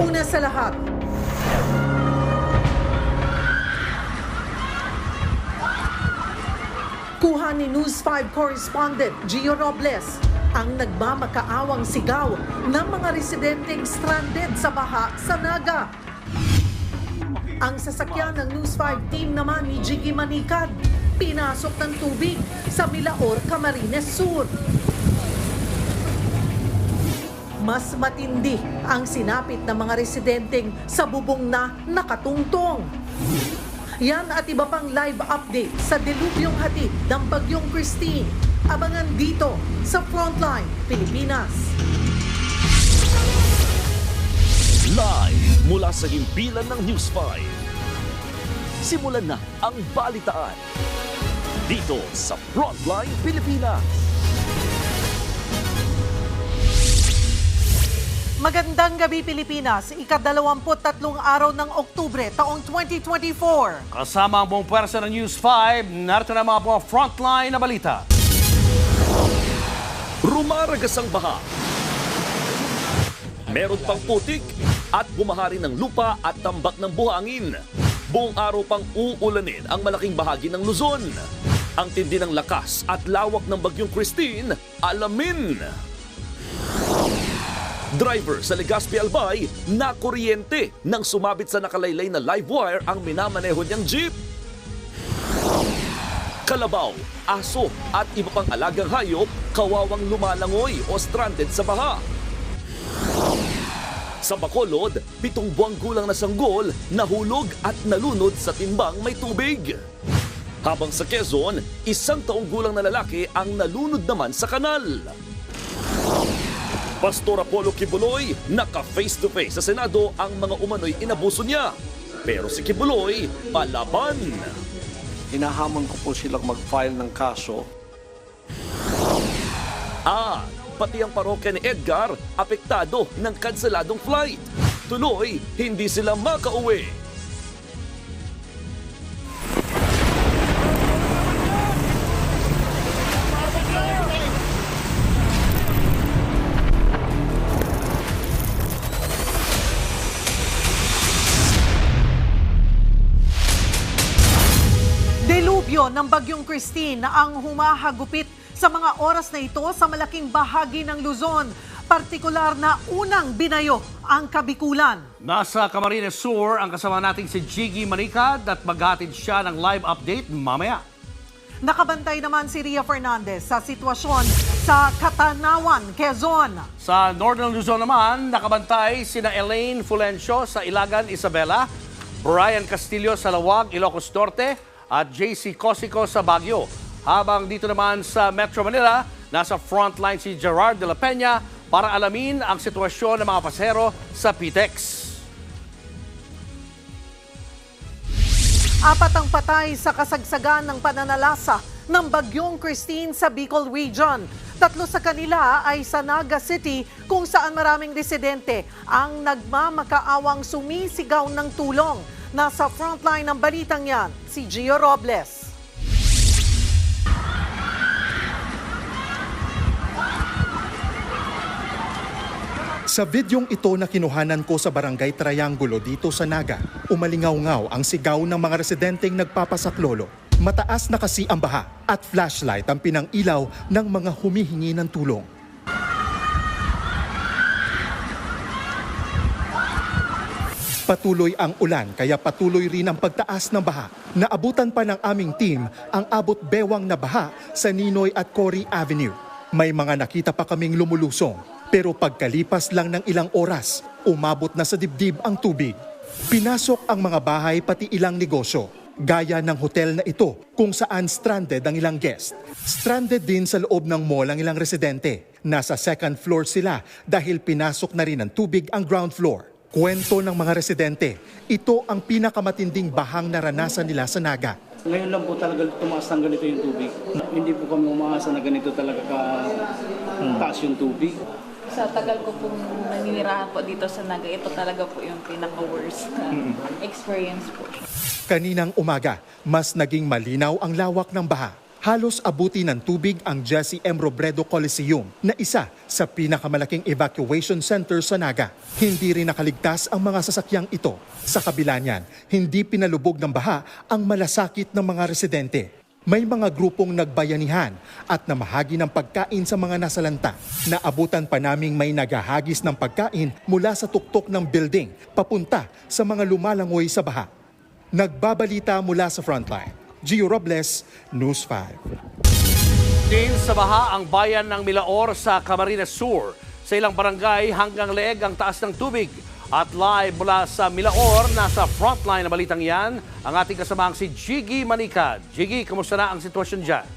Una sa lahat, kuha ni News 5 correspondent Gio Robles ang nagmamakaawang sigaw ng mga residenteng stranded sa baha sa Naga. Ang sasakyan ng News 5 team naman ni Jiggy Manicad, pinasok ng tubig sa Milaor, Camarines Sur. Mas matindi ang sinapit ng mga residenteng sa bubong na nakatungtong. Yan at iba pang live update sa delubyong hatid ng Bagyong Christine. Abangan dito sa Frontline Pilipinas. Live mula sa himpilan ng News 5. Simulan na ang balitaan. Dito sa Frontline Pilipinas. Magandang gabi Pilipinas, ika-23 araw ng Oktubre taong 2024. Kasama ang buong pwersa ng News 5, narito na mga buong frontline na balita. Rumaragas ang baha. Meron pang putik at bumahari ng lupa at tambak ng buhangin. Buong araw pang uulanin ang malaking bahagi ng Luzon. Ang tindi ng lakas at lawak ng Bagyong Christine, alamin. Driver sa Legazpi Albay na kuryente nang sumabit sa nakalaylay na live wire ang minamaneho niyang jeep. Kalabaw, aso at iba pang alagang hayop kawawang lumalangoy o stranded sa baha. Sa Bacolod, 7 buwang gulang na sanggol nahulog at nalunod sa timbang may tubig. Habang sa Quezon, 1 taong gulang na lalaki ang nalunod naman sa kanal. Pastor Apollo Kibuloy, naka face-to-face sa Senado ang mga umano'y inabuso niya. Pero si Kibuloy, palaban. Hinahamon ko po silang mag-file ng kaso. Pati ang parokya ni Edgar, apektado ng kanseladong flight. Tuloy, hindi sila makauwi. Delubyo ng Bagyong Christine ang humahagupit sa mga oras na ito sa malaking bahagi ng Luzon. Partikular na unang binayo ang Kabikulan. Nasa Camarines Sur ang kasama nating si Jiggy Manicad at maghatid siya ng live update mamaya. Nakabantay naman si Ria Fernandez sa sitwasyon sa Katanawan, Quezon. Sa Northern Luzon naman, nakabantay sina Elaine Fulencio sa Ilagan, Isabela, Brian Castillo sa Lawag, Ilocos Norte, at JC Cosico sa Baguio. Habang dito naman sa Metro Manila, nasa frontline si Gerard de la Peña para alamin ang sitwasyon ng mga pasahero sa PTEX. 4 ang patay sa kasagsagan ng pananalasa ng Bagyong Christine sa Bicol Region. 3 sa kanila ay sa Naga City kung saan maraming residente ang nagmamakaawang sumisigaw ng tulong. Nasa frontline ng balitang yan, si Gio Robles. Sa videong ito na kinuhanan ko sa Barangay Triangulo dito sa Naga, umalingaw-ngaw ang sigaw ng mga residenteng nagpapasaklolo. Mataas na kasi ang baha at flashlight ang pinang-ilaw ng mga humihingi ng tulong. Patuloy ang ulan kaya patuloy rin ang pagtaas ng baha. Naabutan pa ng aming team ang abot bewang na baha sa Ninoy at Cory Avenue. May mga nakita pa kaming lumulusong pero pagkalipas lang ng ilang oras, umabot na sa dibdib ang tubig. Pinasok ang mga bahay pati ilang negosyo, gaya ng hotel na ito kung saan stranded ang ilang guest. Stranded din sa loob ng mall ang ilang residente. Nasa 2nd floor sila dahil pinasok na rin ng tubig ang ground floor. Kwento ng mga residente, ito ang pinakamatinding bahang naranasan nila sa Naga. Ngayon lang po talaga tumaas ng ganito yung tubig. Hindi po kami umaasa na ganito talaga taas yung tubig. Sa tagal ko pong naninirahan po dito sa Naga, ito talaga po yung pinaka-worst experience po. Kaninang umaga, mas naging malinaw ang lawak ng baha. Halos abuti ng tubig ang Jesse M. Robredo Coliseum na isa sa pinakamalaking evacuation center sa Naga. Hindi rin nakaligtas ang mga sasakyang ito. Sa kabila niyan, hindi pinalubog ng baha ang malasakit ng mga residente. May mga grupong nagbayanihan at namahagi ng pagkain sa mga nasalanta. Naabutan pa naming may naghahagis ng pagkain mula sa tuktok ng building papunta sa mga lumalangoy sa baha. Nagbabalita mula sa Frontline. Gio Robles, News 5. Din sa baha ang bayan ng Milaor sa Camarines Sur. Sa ilang barangay hanggang leeg ang taas ng tubig. At live mula sa Milaor, nasa frontline na balitang yan, ang ating kasamang si Jiggy Manicad. Jiggy, kamusta na ang sitwasyon dyan?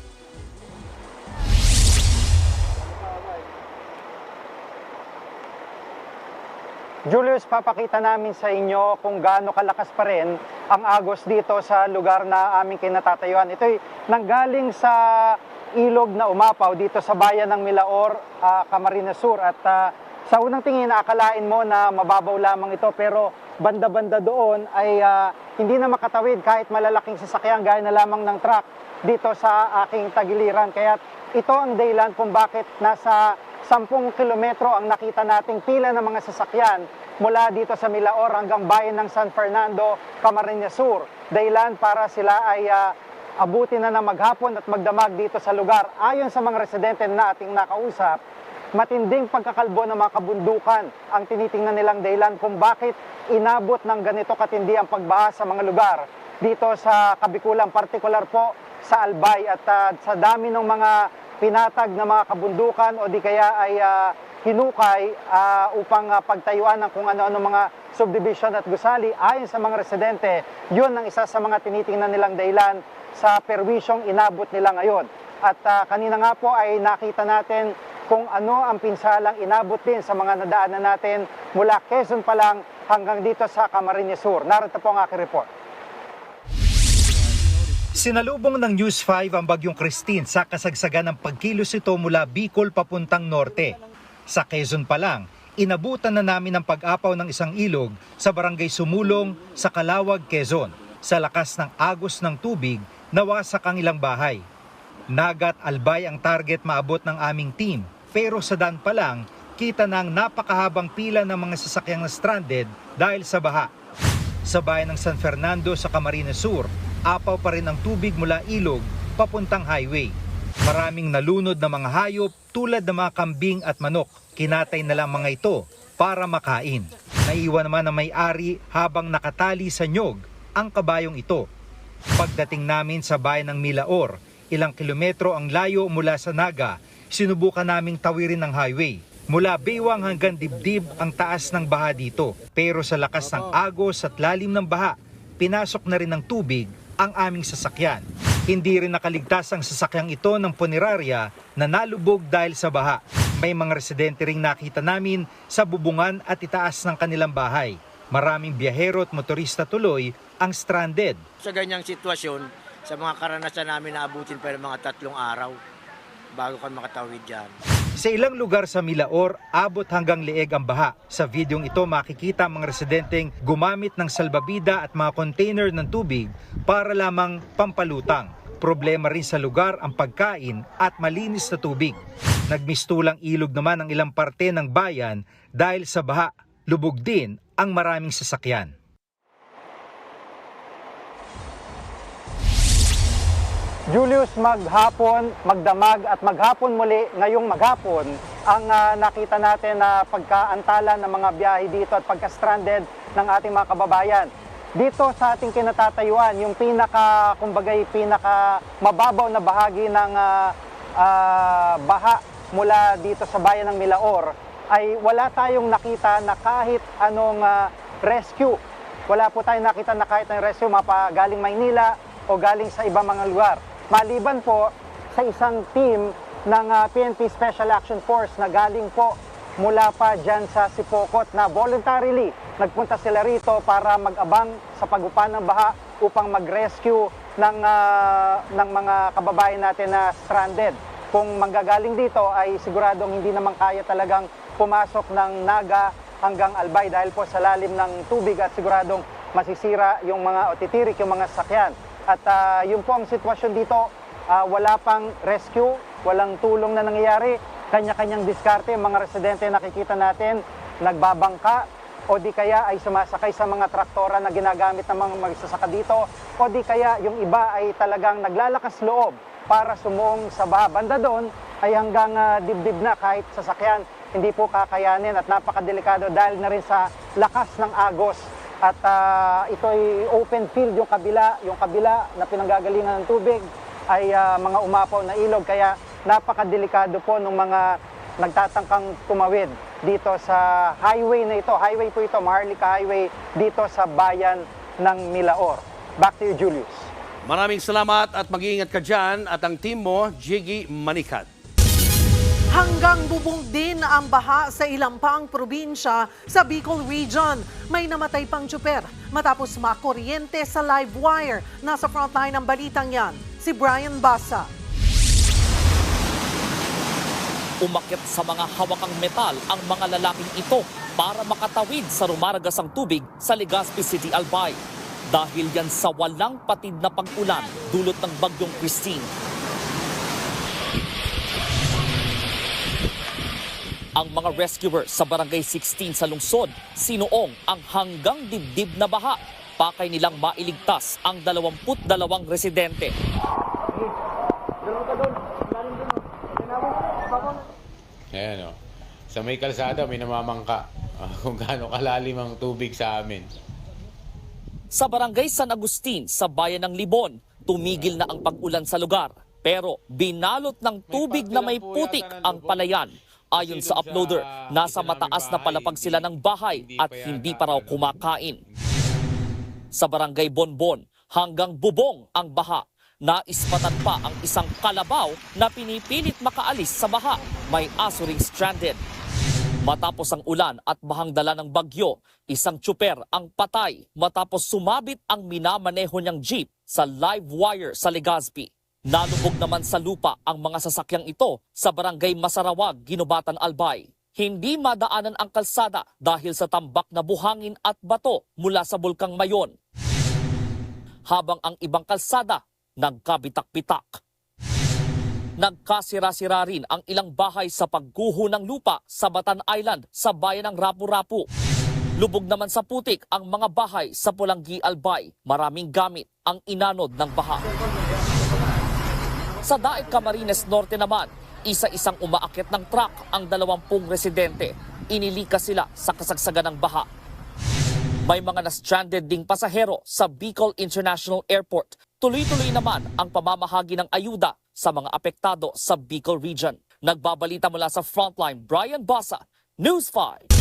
Julius, papakita namin sa inyo kung gaano kalakas pa rin ang agos dito sa lugar na aming kinatatayuan. Ito'y nanggaling sa ilog na umapaw dito sa bayan ng Milaor, Camarines Sur. At sa unang tingin, akalain mo na mababaw lamang ito, pero banda-banda doon ay hindi na makatawid kahit malalaking sasakyan gaya na lamang ng truck dito sa aking tagiliran. Kaya ito ang dahilan kung bakit nasa 10 kilometro ang nakita nating pila ng mga sasakyan mula dito sa Milaor hanggang bayan ng San Fernando, Camarines Sur. Dahilan para sila ay abutin na ng maghapon at magdamag dito sa lugar. Ayon sa mga residente na ating nakausap, matinding pagkakalbo ng mga kabundukan ang tinitingnan nilang dahilan kung bakit inabot ng ganito katindi ang pagbaha sa mga lugar dito sa Kabikulan, partikular po sa Albay. At sa dami ng mga pinatag na mga kabundukan o di kaya ay hinukay upang pagtayuan ng kung ano-ano mga subdivision at gusali. Ayon sa mga residente, yun ang isa sa mga tinitingnan nilang dahilan sa perwisyong inabot nila ngayon. At kanina nga po ay nakita natin kung ano ang pinsalang inabot din sa mga nadaanan natin mula Quezon pa lang hanggang dito sa Camarines Sur. Narito po ang aking report. Sinalubong ng News 5 ang bagyong Christine sa kasagsagan ng pagkilos ito mula Bicol papuntang norte. Sa Quezon pa lang, inabutan na namin ang pag-apaw ng isang ilog sa barangay Sumulong sa Calawag, Quezon. Sa lakas ng agos ng tubig, nawasak ang ilang bahay. Naga at Albay ang target maabot ng aming team, pero sa daan pa lang, kita na ang napakahabang pila ng mga sasakyang na stranded dahil sa baha. Sa bayan ng San Fernando sa Camarines Sur, apaw pa rin ang tubig mula ilog papuntang highway. Maraming nalunod na mga hayop tulad ng mga kambing at manok. Kinatay na lang mga ito para makain. Naiwan naman ang may-ari habang nakatali sa nyog ang kabayong ito. Pagdating namin sa bayan ng Milaor, ilang kilometro ang layo mula sa Naga, sinubukan naming tawirin ng highway. Mula Baywang hanggang dibdib ang taas ng baha dito. Pero sa lakas ng agos at lalim ng baha, pinasok na rin ng tubig ang aming sasakyan. Hindi rin nakaligtas ang sasakyang ito ng punerarya na nalubog dahil sa baha. May mga residente ring nakita namin sa bubungan at itaas ng kanilang bahay. Maraming biyahero at motorista tuloy ang stranded. Sa ganyang sitwasyon, sa mga karanasan namin naabutin pa ng mga 3 araw bago kami makatawid dyan. Sa ilang lugar sa Milaor, abot hanggang leeg ang baha. Sa videong ito makikita ang mga residenteng gumamit ng salbabida at mga container ng tubig para lamang pampalutang. Problema rin sa lugar ang pagkain at malinis na tubig. Nagmistulang ilog naman ang ilang parte ng bayan dahil sa baha. Lubog din ang maraming sasakyan. Julius, maghapon, magdamag at maghapon muli ngayong maghapon ang nakita natin na pagkaantala ng mga biyahe dito at pagka-stranded ng ating mga kababayan. Dito sa ating kinatatayuan, yung pinaka mababaw na bahagi ng baha mula dito sa bayan ng Milaor ay wala tayong nakita na kahit anong rescue. Wala po tayong nakita na kahit anong rescue galing Maynila o galing sa ibang mga lugar. Maliban po sa isang team ng PNP Special Action Force na galing po mula pa dyan sa Sipokot na voluntarily nagpunta sila rito para mag-abang sa pagupan ng baha upang mag-rescue ng mga kababayan natin na stranded. Kung manggagaling dito ay siguradong hindi naman kaya talagang pumasok ng Naga hanggang Albay dahil po sa lalim ng tubig at siguradong masisira yung mga o titirik yung mga sasakyan. At yun po ang sitwasyon dito wala pang rescue, walang tulong na nangyayari, kanya-kanyang diskarte, mga residente nakikita natin, nagbabangka, o di kaya ay sumasakay sa mga traktora na ginagamit ng mga magsasaka dito, o di kaya yung iba ay talagang naglalakas loob para sumuong sa baha. Banda doon ay hanggang dibdib na kahit sasakyan, hindi po kakayanin at napakadelikado dahil na rin sa lakas ng agos. At ito ay open field, yung kabila na pinanggagalingan ng tubig ay mga umapaw na ilog, kaya napakadelikado po ng mga nagtatangkang tumawid dito sa highway na ito. Highway po ito, Maharlika Highway, dito sa bayan ng Milaor. Back to you, Julius. Maraming salamat at mag-iingat ka dyan at ang team mo, Jiggy Manikad. Hanggang bubong din ang baha sa ilang pang probinsya sa Bicol Region. May namatay pang tsuper matapos makuryente sa live wire. Nasa frontline ng balitang yan, si Brian Basa. Umakyat sa mga hawakang metal ang mga lalaking ito para makatawid sa rumaragasang tubig sa Legazpi City, Albay. Dahil yan sa walang patid na pag-ulan dulot ng bagyong Christine. Ang mga rescuer sa Barangay 16 sa lungsod, sinuong ang hanggang dibdib na baha. Pakay nilang mailigtas ang 22 residente. Ayan o. Sa may kalsada, may namamangka kung gaano kalalim ang tubig sa amin. Sa Barangay San Agustin, sa bayan ng Libon, tumigil na ang pag-ulan sa lugar. Pero binalot ng tubig na may putik ang palayan. Ayon sa uploader, nasa mataas na palapag sila ng bahay at hindi pa raw kumakain. Sa Barangay Bonbon, hanggang bubong ang baha. Naispatan pa ang isang kalabaw na pinipilit makaalis sa baha. May aso ring stranded. Matapos ang ulan at bahang dala ng bagyo, isang tsuper ang patay matapos sumabit ang minamaneho niyang jeep sa live wire sa Legazpi. Nalubog naman sa lupa ang mga sasakyang ito sa Barangay Masarawag, Ginubatan, Albay. Hindi madaanan ang kalsada dahil sa tambak na buhangin at bato mula sa Bulkang Mayon. Habang ang ibang kalsada nagkabitak-bitak. Nagkasira-sira rin ang ilang bahay sa pagguho ng lupa sa Batan Island sa bayan ng Rapu-Rapu. Lubog naman sa putik ang mga bahay sa Pulanggi, Albay. Maraming gamit ang inanod ng baha. Sa Daet, Camarines Norte naman, isa-isang umaakyat ng truck ang 20 residente. Inilikas sila sa kasagsagan ng baha. May mga na-stranded ding pasahero sa Bicol International Airport. Tuloy-tuloy naman ang pamamahagi ng ayuda sa mga apektado sa Bicol Region. Nagbabalita mula sa Frontline, Brian Basa, News 5.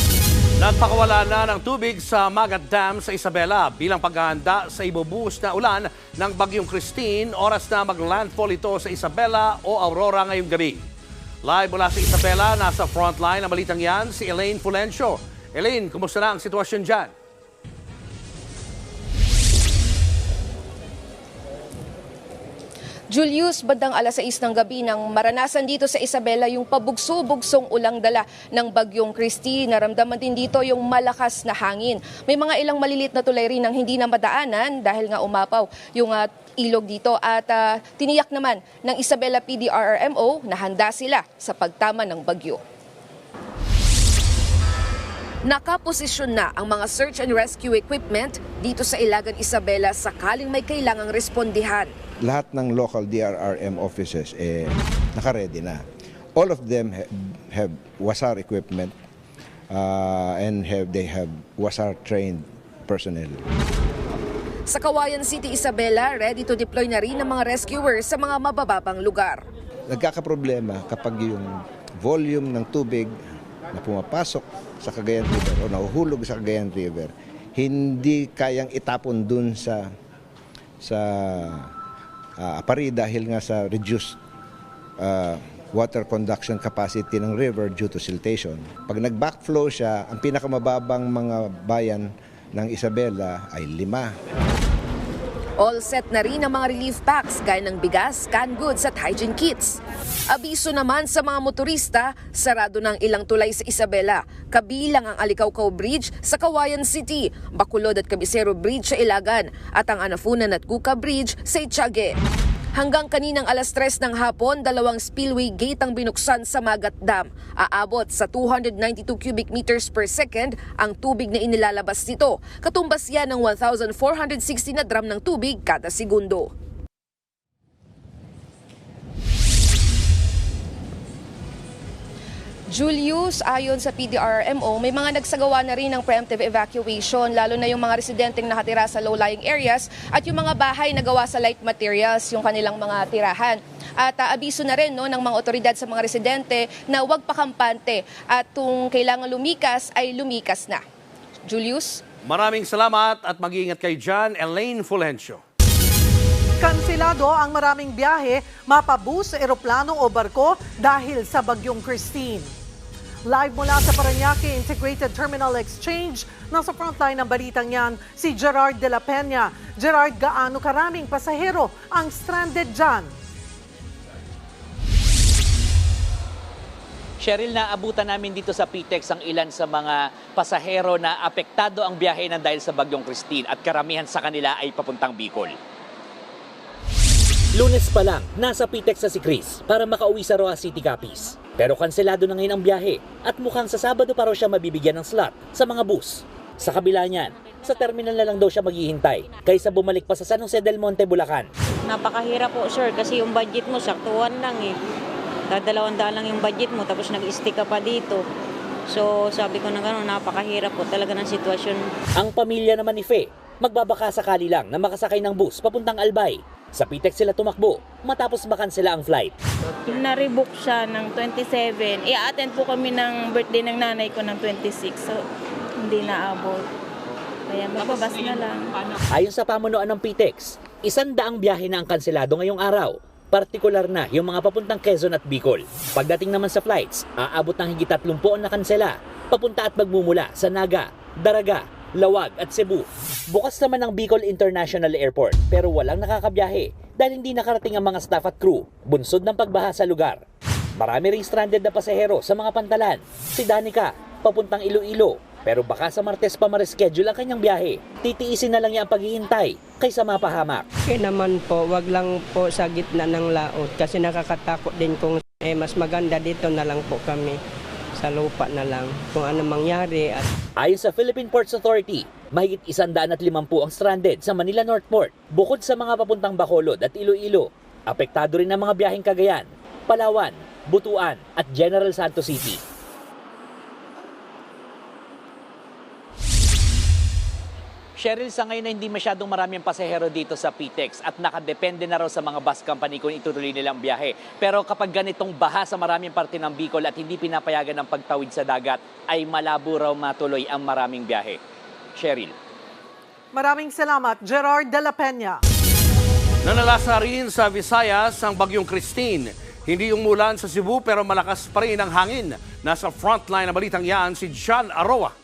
Nagpakawala na ng tubig sa Magat Dam sa Isabela bilang paghahanda sa ibubuhos na ulan ng bagyong Christine. Oras na mag-landfall ito sa Isabela o Aurora ngayong gabi. Live mula sa Isabela, nasa frontline ng balitang yan, si Elaine Fulencio. Elaine, kumusta na ang sitwasyon dyan? Julius, bandang alas 6 ng gabi nang maranasan dito sa Isabela yung pabugso-bugsong ulang dala ng bagyong Christine. Naramdaman din dito yung malakas na hangin. May mga ilang malilit na tulay rin ang hindi na madaanan dahil nga umapaw yung ilog dito. At tiniyak naman ng Isabela PDRRMO na handa sila sa pagtama ng bagyo. Nakaposisyon na ang mga search and rescue equipment dito sa Ilagan, Isabela sakaling may kailangang respondihan. Lahat ng local DRRM offices naka-ready na. All of them have WASAR equipment and they have WASAR-trained personnel. Sa Kawayan City, Isabela, ready to deploy na rin ang mga rescuers sa mga mabababang lugar. Nagkakaproblema kapag yung volume ng tubig na pumapasok sa Cagayan River o nahuhulog sa Cagayan River, hindi kayang itapon dun sa Apari dahil nga sa reduced water conduction capacity ng river due to siltation. Pag nag-backflow siya, ang pinakamababang mga bayan ng Isabela ay 5. All set na rin ang mga relief packs gaya ng bigas, canned goods at hygiene kits. Abiso naman sa mga motorista, sarado ng ilang tulay sa Isabela. Kabilang ang Alicaucao Bridge sa Kawayan City, Bacolod at Cabisero Bridge sa Ilagan at ang Anafunan at Cuca Bridge sa Itiague. Hanggang kaninang alas 3 ng hapon, 2 spillway gate ang binuksan sa Magat Dam. Aabot sa 292 cubic meters per second ang tubig na inilalabas nito. Katumbas yan ng 1,460 na drum ng tubig kada segundo. Julius, ayon sa PDRMO, may mga nagsagawa na rin ng preemptive evacuation, lalo na yung mga residenteng nakatira sa low-lying areas at yung mga bahay na gawa sa light materials, yung kanilang mga tirahan. At abiso na rin ng mga otoridad sa mga residente na huwag pakampante at kung kailangan lumikas ay lumikas na. Julius? Maraming salamat at mag-iingat kayo dyan, Elaine Fulgencio. Kansilado ang maraming biyahe, mapabus, eroplano o barko dahil sa bagyong Christine. Live mula sa Parañaque Integrated Terminal Exchange, nasa frontline ng balitang yan si Gerard de la Peña. Gerard, gaano karaming pasahero ang stranded dyan? Cheryl, naabutan namin dito sa PTEX ang ilan sa mga pasahero na apektado ang biyahe ng dahil sa bagyong Christine at karamihan sa kanila ay papuntang Bicol. Lunes pa lang, nasa PTEX na si Chris para makauwi sa Roa City Capiz. Pero kanselado na ngayon ang biyahe at mukhang sa Sabado pa raw siya mabibigyan ng slot sa mga bus. Sa kabila niyan, sa terminal na lang daw siya maghihintay kaysa bumalik pa sa San Jose del Monte, Bulacan. Napakahirap po sir kasi yung budget mo saktuhan lang eh. Dadalawang-daan lang yung budget mo tapos nag-stick ka pa dito. So sabi ko na gano'n, napakahirap po talaga ng sitwasyon. Ang pamilya naman ni Fe, magbabaka sakali lang na makasakay ng bus papuntang Albay. Sa PTEX sila tumakbo matapos makansela ang flight. Na-rebook siya ng 27. I-attend po kami ng birthday ng nanay ko ng 26. So, hindi naabot. Kaya magbabas na lang. Ayon sa pamunuan ng PTEX, 100 biyahe na ang kanselado ngayong araw. Partikular na yung mga papuntang Quezon at Bicol. Pagdating naman sa flights, aabot ng higit 30 ang nakansela. Papunta at magmumula sa Naga, Daraga, Lawag at Cebu. Bukas naman ang Bicol International Airport pero walang nakakabiyahe dahil hindi nakarating ang mga staff at crew, bunsod ng pagbaha sa lugar. Marami ring stranded na pasahero sa mga pantalan. Si Danica, papuntang Iloilo, pero baka sa Martes pa ma-reschedule ang kanyang biyahe. Titiisin na lang niya ang paghihintay kaysa mapahamak. Okay naman po, wag lang po sa gitna ng laot kasi nakakatakot din kung mas maganda dito na lang po kami. Sa lupa na lang kung ano mangyari. Ayon sa Philippine Ports Authority, mahigit 150 ang stranded sa Manila North Port. Bukod sa mga papuntang Bacolod at Iloilo, apektado rin ang mga biyaheng Cagayan, Palawan, Butuan at General Santos City. Cheryl, sa ngayon na hindi masyadong maraming pasahero dito sa PTEX at nakadepende na raw sa mga bus company kung itutuloy nilang biyahe. Pero kapag ganitong baha sa maraming parte ng Bicol at hindi pinapayagan ng pagtawid sa dagat, ay malabo raw matuloy ang maraming biyahe. Cheryl. Maraming salamat, Gerard de la Peña. Nanalasa rin sa Visayas ang bagyong Christine. Hindi umulan sa Cebu pero malakas pa rin ang hangin. Nasa frontline na balitang yan si John Aroa.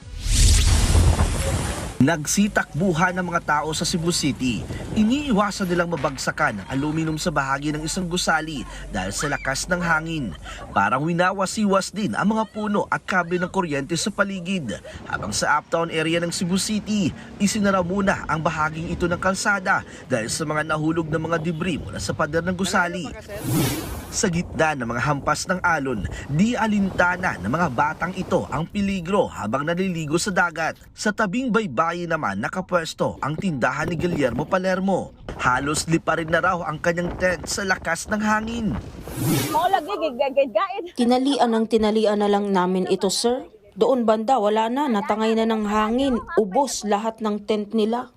Nagsitakbuhan ng mga tao sa Cebu City. Iniiwasan nilang mabagsakan ang aluminum sa bahagi ng isang gusali dahil sa lakas ng hangin. Parang winawasiwas din ang mga puno at kable ng kuryente sa paligid. Habang sa uptown area ng Cebu City, isinara muna ang bahaging ito ng kalsada dahil sa mga nahulog na mga debris mula sa pader ng gusali. Sa gitna ng mga hampas ng alon, di alintana ng mga batang ito ang peligro habang naliligo sa dagat. Sa tabing baybayin naman nakapwesto ang tindahan ni Guillermo Palermo. Halos liparin na raw ang kanyang tent sa lakas ng hangin. Tinalian na lang namin ito, sir. Doon banda, wala na, natangay na ng hangin. Ubos lahat ng tent nila.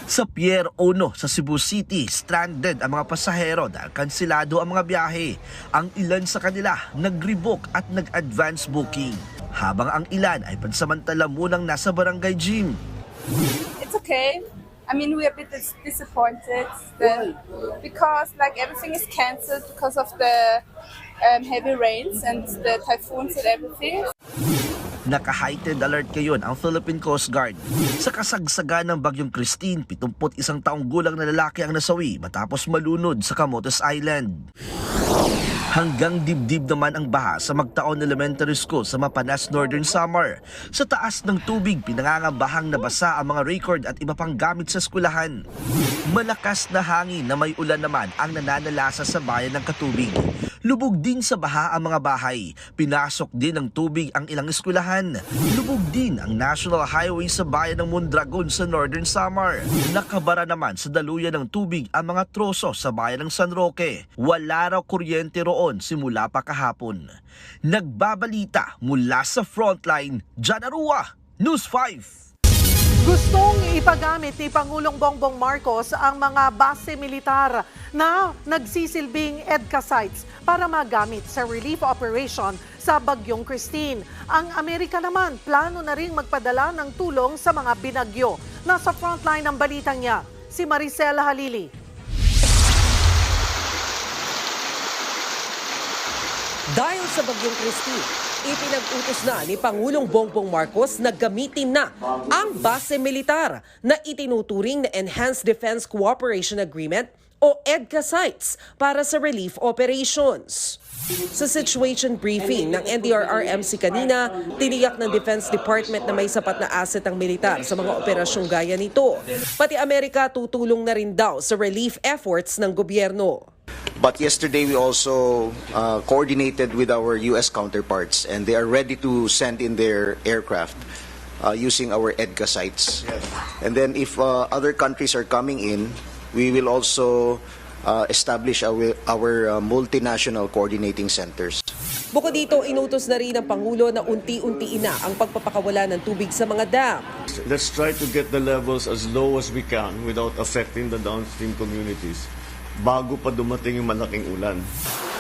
Sa Pier 1 sa Cebu City, stranded ang mga pasahero dahil kansilado ang mga biyahe. Ang ilan sa kanila nag-rebook at nag-advance booking. Habang ang ilan ay pansamantala munang nasa barangay gym. It's okay. I mean, we're a bit disappointed because everything is cancelled because of the heavy rains and the typhoons and everything. Naka-heightened alert ngayon ang Philippine Coast Guard. Sa kasagsagan ng bagyong Christine, 71 taong gulang na lalaki ang nasawi matapos malunod sa Camotes Island. Hanggang dibdib naman ang baha sa Magtaon Elementary School sa Mapanas, Northern Samar. Sa taas ng tubig, pinangangambahang nabasa ang mga record at iba pang gamit sa eskwelahan. Malakas na hangin na may ulan naman ang nananalasa sa bayan ng Katubig. Lubog din sa baha ang mga bahay. Pinasok din ng tubig ang ilang eskwelahan. Lubog din ang National Highway sa bayan ng Mondragon sa Northern Samar. Nakabara naman sa daluyan ng tubig ang mga troso sa bayan ng San Roque. Wala raw kuryente roon simula pa kahapon. Nagbabalita mula sa frontline, Jan Arua, News 5. Gustong ipagamit ni Pangulong Bongbong Marcos ang mga base militar na nagsisilbing EDCA sites para magamit sa relief operation sa Bagyong Christine. Ang Amerika naman, plano na ring magpadala ng tulong sa mga binagyo. Nasa frontline ng balitang niya, si Maricel Halili. Dahil sa Bagyong Christine, ipinag-utos na ni Pangulong Bongbong Marcos na gamitin na ang base militar na itinuturing na Enhanced Defense Cooperation Agreement o EDCA sites para sa relief operations. Sa situation briefing ng NDRRMC kanina, tiniyak ng Defense Department na may sapat na asset ang militar sa mga operasyong gaya nito. Pati Amerika tutulong na rin daw sa relief efforts ng gobyerno. But yesterday we also coordinated with our U.S. counterparts, and they are ready to send in their aircraft using our EDCA sites. Yes. And then if other countries are coming in, we will also establish our multinational coordinating centers. Bukod dito, inutos na rin ng Pangulo na unti-unti na ang pagpapakawala ng tubig sa mga dam. Let's try to get the levels as low as we can without affecting the downstream communities bago pa dumating yung malaking ulan.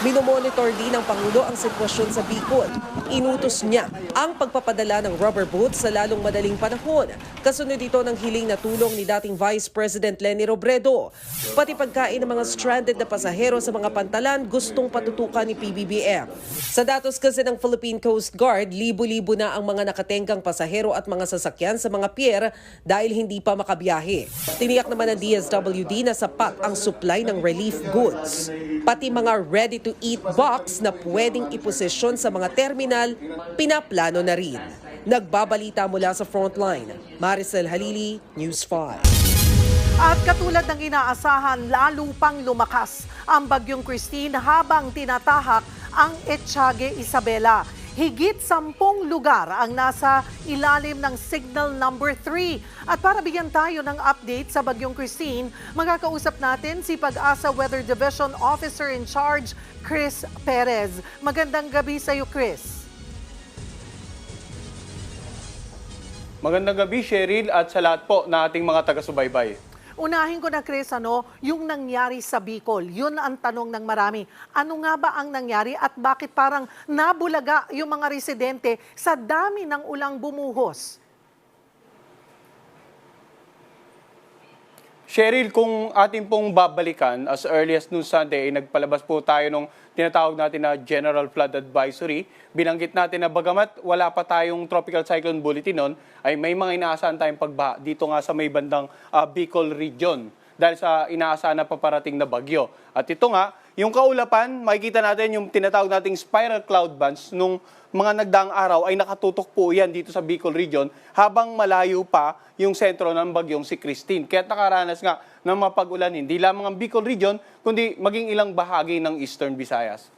Minomonitor din ng Pangulo ang sitwasyon sa Bicol. Inutos niya ang pagpapadala ng rubber boats sa lalong madaling panahon. Kasunod ito ng hiling na tulong ni dating Vice President Leni Robredo. Pati pagkain ng mga stranded na pasahero sa mga pantalan gustong patutukan ni PBBM. Sa datos kasi ng Philippine Coast Guard, libo-libo na ang mga nakatenggang pasahero at mga sasakyan sa mga pier dahil hindi pa makabiyahe. Tiniyak naman ng DSWD na sapat ang supply ng relief goods. Pati mga ready-to-eat box na pwedeng iposisyon sa mga terminal, pinaplano na rin. Nagbabalita mula sa frontline, Maricel Halili, News 5. At katulad ng inaasahan, lalo pang lumakas ang Bagyong Christine habang tinatahak ang Etiague Isabela. Higit 10 lugar ang nasa ilalim ng signal number 3. At para bigyan tayo ng update sa Bagyong Christine, magkakausap natin si Pag-asa Weather Division Officer in Charge, Chris Perez. Magandang gabi sa iyo, Chris. Magandang gabi, Cheryl, at sa lahat po na ating mga taga-subaybay. Unahin ko na, Chris, yung nangyari sa Bicol. Yun ang tanong ng marami. Ano nga ba ang nangyari at bakit parang nabulaga yung mga residente sa dami ng ulang bumuhos? Cheryl, kung ating pong babalikan, as early as noong Sunday, nagpalabas po tayo nung tinatawag natin na General Flood Advisory. Binanggit natin na bagamat wala pa tayong Tropical Cyclone Bulletin nun, ay may mga inaasahan tayong pagbaha dito nga sa may bandang Bicol Region dahil sa inaasahan na paparating na bagyo. At ito nga, yung kaulapan, makikita natin yung tinatawag nating spiral cloud bands nung mga nagdaang araw ay nakatutok po yan dito sa Bicol Region habang malayo pa yung sentro ng bagyong si Christine. Kaya nakaranas nga ng mapag-ulan hindi lamang ang Bicol Region, kundi maging ilang bahagi ng Eastern Visayas.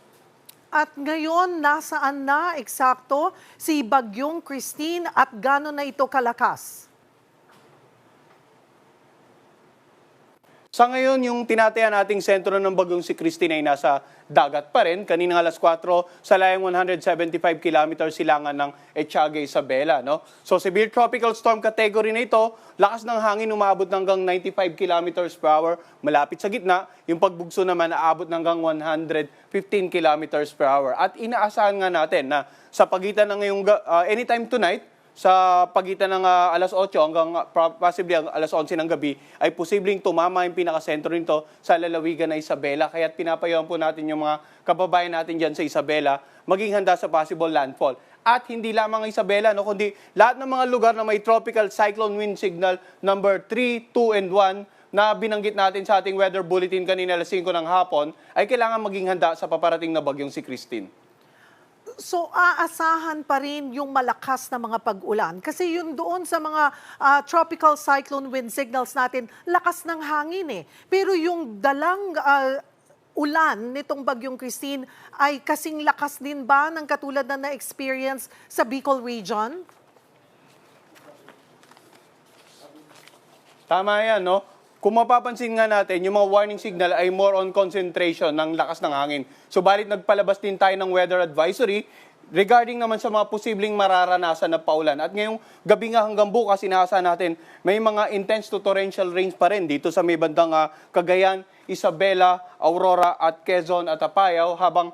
At ngayon, nasaan na eksakto si Bagyong Christine at gaano na ito kalakas? Sa ngayon, yung tinatayan nating sentro ng bagyong si Christine ay nasa dagat pa rin. Kanina alas 4, sa layang 175 kilometers silangan ng Etiague Isabela. No? So severe tropical storm category na ito, lakas ng hangin umabot hanggang 95 kilometers per hour. Malapit sa gitna, yung pagbugso naman aabot hanggang 115 kilometers per hour. At inaasahan nga natin na sa pagitan ng ngayong anytime tonight, sa pagitan ng alas 8 hanggang possibly alas 11 ng gabi, ay posibleng tumama yung pinakasentro nito sa lalawigan na Isabela. Kaya't pinapayuhan po natin yung mga kababayan natin dyan sa Isabela maging handa sa possible landfall. At hindi lamang Isabela, no, kundi lahat ng mga lugar na may tropical cyclone wind signal number 3, 2, and 1 na binanggit natin sa ating weather bulletin kanina alas 5 ng hapon, ay kailangan maging handa sa paparating na bagyong si Christine. So aasahan pa rin yung malakas na mga pag-ulan. Kasi yun doon sa mga tropical cyclone wind signals natin, lakas ng hangin eh. Pero yung dalang ulan nitong bagyong Christine ay kasing lakas din ba ng katulad na na-experience sa Bicol region? Tama yan, no? Kung mapapansin nga natin, yung mga warning signal ay more on concentration ng lakas ng hangin. Subalit nagpalabas din tayo ng weather advisory regarding naman sa mga posibleng mararanasan na paulan. At ngayong gabi nga hanggang bukas, inaasahan natin may mga intense to torrential rains pa rin dito sa may bandang Cagayan, Isabela, Aurora at Quezon at Apayao, habang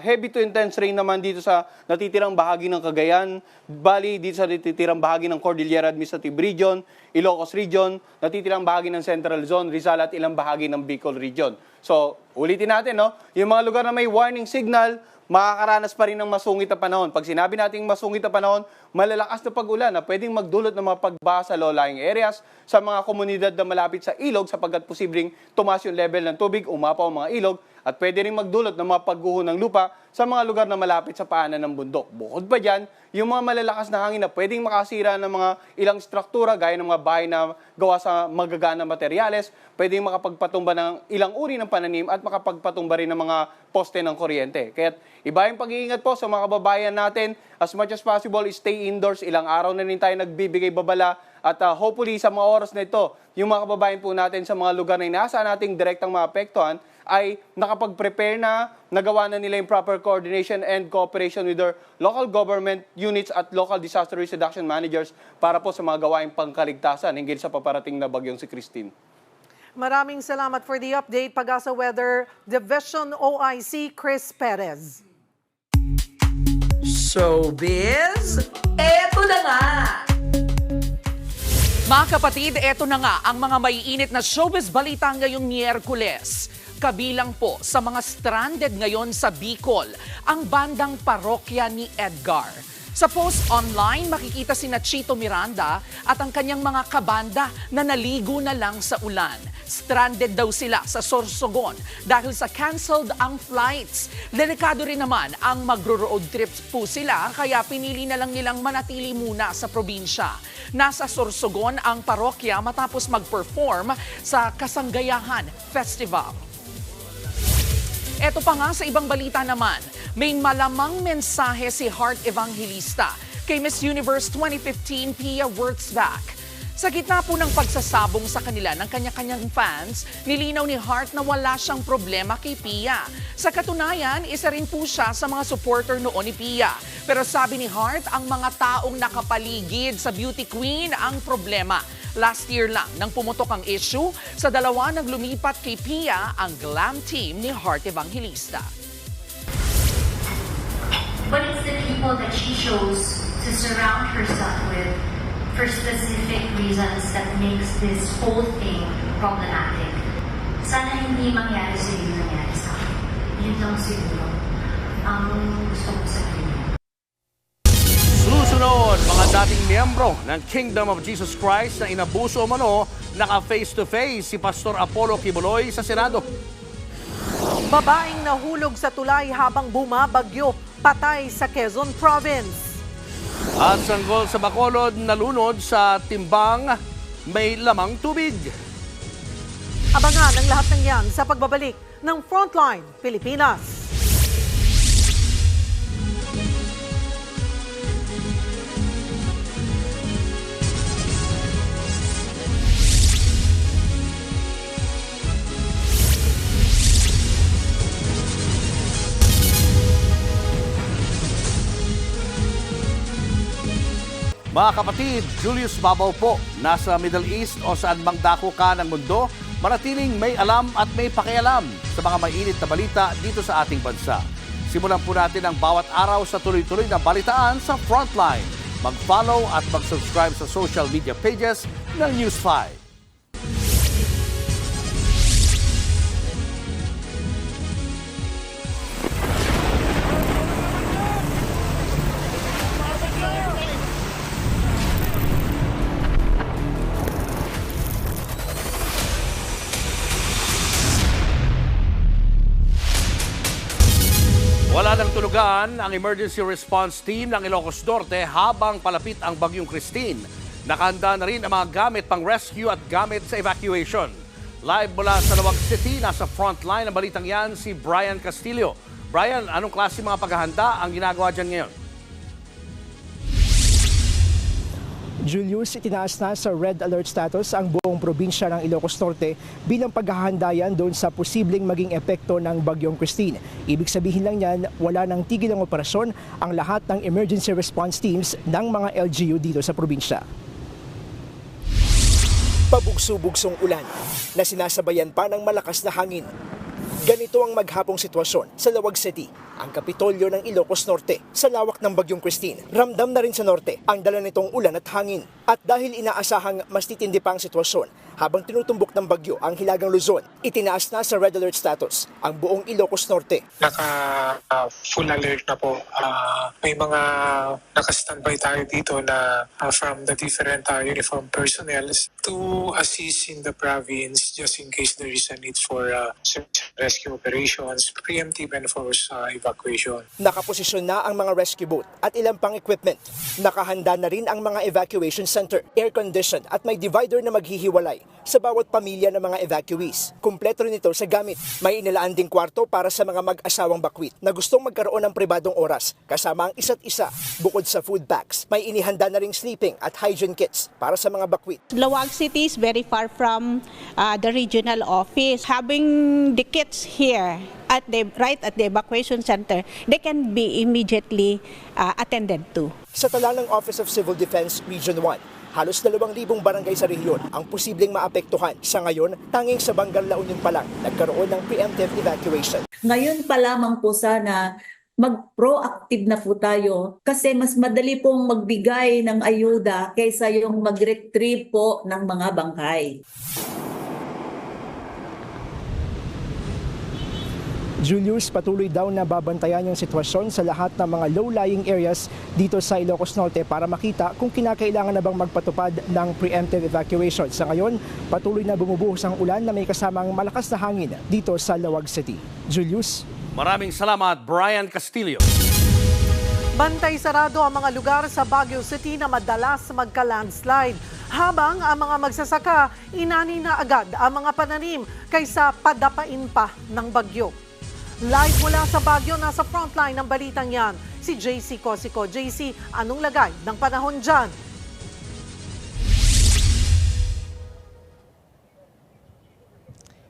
heavy to intense rain naman dito sa natitirang bahagi ng Cagayan, bali dito sa natitirang bahagi ng Cordillera Administrative Region, Ilocos Region, natitirang bahagi ng Central Zone, Rizal at ilang bahagi ng Bicol Region. So, ulitin natin, no? Yung mga lugar na may warning signal, makakaranas pa rin ng masungit na panahon. Pag sinabi nating masungit na panahon, malalakas na pag-ulan na pwedeng magdulot ng mga pagbaha sa low-lying areas, sa mga komunidad na malapit sa ilog sapagkat posibleng tumaas yung level ng tubig, umapaw ang mga ilog, at pwede rin magdulot ng mga pagguho ng lupa sa mga lugar na malapit sa paanan ng bundok. Bukod pa dyan, yung mga malalakas na hangin na pwedeng makasira ng mga ilang struktura gaya ng mga bahay na gawa sa magagana materyales, pwedeng makapagpatumba ng ilang uri ng pananim at makapagpatumba rin ng mga poste ng kuryente. Kaya iba yung pag-iingat po sa mga kababayan natin. As much as possible, stay indoors. Ilang araw na rin tayo nagbibigay babala. At hopefully sa mga oras na ito, yung mga kababayan po natin sa mga lugar na inaasahan nating direktang maapektuhan ay nakapag-prepare na, nagawa na nila yung proper coordination and cooperation with their local government units at local disaster risk reduction managers para po sa mga gawaing pangkaligtasan hinggil sa paparating na bagyong si Christine. Maraming salamat for the update, Pag-asa Weather Division OIC Chris Perez. Showbiz, eto na nga! Mga kapatid, eto na nga ang mga maiinit na showbiz balita ngayong Miyerkules. Kabilang po sa mga stranded ngayon sa Bicol, ang bandang parokya ni Edgar. Sa post online, makikita sina Chito Miranda at ang kanyang mga kabanda na naligo na lang sa ulan. Stranded daw sila sa Sorsogon dahil sa canceled ang flights. Delikado rin naman ang magro-road trips po sila, kaya pinili na lang nilang manatili muna sa probinsya. Nasa Sorsogon ang parokya matapos mag-perform sa Kasanggayahan Festival. Eto pa nga sa ibang balita naman, may malamang mensahe si Heart Evangelista kay Miss Universe 2015 Pia Wurtzbach. Sa gitna po ng pagsasabong sa kanila ng kanya-kanyang fans, nilinaw ni Heart na wala siyang problema kay Pia. Sa katunayan, isa rin po siya sa mga supporter noon ni Pia. Pero sabi ni Heart, ang mga taong nakapaligid sa beauty queen ang problema. Last year lang nang pumutok ang issue, sa dalawa nang lumipat kay Pia ang glam team ni Heart Evangelista. But it's the people that she chose to surround herself with for specific reasons that makes this whole thing problematic. Sana hindi mangyari sa iyo nangyari sa akin. Yun lang siguro ang gusto ko sabihin. Susunod, mga dating miyembro ng Kingdom of Jesus Christ na inabuso umano, naka-face-to-face si Pastor Apollo Kibuloy sa Senado. Babaeng nahulog sa tulay habang bumabagyo, patay sa Quezon Province. At sanggol sa Bacolod, nalunod sa timbang may lamang tubig. Abangan ang lahat ng yan sa pagbabalik ng Frontline Pilipinas. Mga kapatid, Julius Babaw po, nasa Middle East o saan mang dako ka ng mundo, manatiling may alam at may pakialam sa mga mainit na balita dito sa ating bansa. Simulan po natin ang bawat araw sa tuloy-tuloy na balitaan sa Frontline. Mag-follow at mag-subscribe sa social media pages ng News 5. Wala Handang tulugan ang emergency response team ng Ilocos Norte habang palapit ang bagyong Christine. Nakahanda na rin ang mga gamit pang rescue at gamit sa evacuation. Live mula sa Lawag City, nasa frontline ng balitang yan si Brian Castillo. Brian, anong klase mga paghahanda ang ginagawa dyan ngayon? Julius, itinaas na sa red alert status ang buong probinsya ng Ilocos Norte bilang paghahanda yan doon sa posibleng maging epekto ng bagyong Christine. Ibig sabihin lang yan, wala nang tigil ang operasyon ang lahat ng emergency response teams ng mga LGU dito sa probinsya. Pabugso-bugsong ulan na sinasabayan pa ng malakas na hangin. Ganito ang maghapong sitwasyon sa Lawag City, ang kapitolyo ng Ilocos Norte sa lawak ng bagyong Christine. Ramdam na rin sa norte ang dala nitong ulan at hangin. At dahil inaasahang mas titindi pa ang sitwasyon habang tinutumbok ng bagyo ang Hilagang Luzon, itinaas na sa red alert status ang buong Ilocos Norte. Full alert na po. May mga naka-standby tayo dito na from the different uniform personnel to assist in the province just in case there is a need for search and rescue operations, preemptive and forced evacuation. Nakaposisyon na ang mga rescue boat at ilang pang equipment. Nakahanda na rin ang mga evacuation center, air-conditioned at may divider na maghihiwalay sa bawat pamilya ng mga evacuees. Kumpleto rin ito sa gamit. May inilaan ding kwarto para sa mga mag-asawang bakwit na gustong magkaroon ng pribadong oras kasama ang isa't isa. Bukod sa food packs, may inihanda na ring sleeping at hygiene kits para sa mga bakwit. Lawag City is very far from the regional office. Having the kits here right at the evacuation center, they can be immediately attended to. Sa tala ng Office of Civil Defense Region 1, halos 2,000 barangay sa rehiyon ang posibleng maapektuhan. Sa ngayon, tanging sa Bangal La Union pa lang nagkaroon ng preemptive evacuation. Ngayon pa lamang po sana mag-proactive na po tayo kasi mas madali pong magbigay ng ayuda kaysa yung mag-retrieve po ng mga bangkay. Julius, patuloy daw na babantayan yung sitwasyon sa lahat ng mga low-lying areas dito sa Ilocos Norte para makita kung kinakailangan na bang magpatupad ng preemptive evacuation. Sa ngayon, patuloy na bumubuhos ang ulan na may kasamang malakas na hangin dito sa Lawag City. Julius? Maraming salamat, Brian Castillo. Bantay sarado ang mga lugar sa Baguio City na madalas magka-landslide. Habang ang mga magsasaka, inani na agad ang mga pananim kaysa padapain pa ng bagyo. Live mula sa Baguio, nasa frontline ng balitang yan, si JC Cosico. JC, anong lagay ng panahon dyan?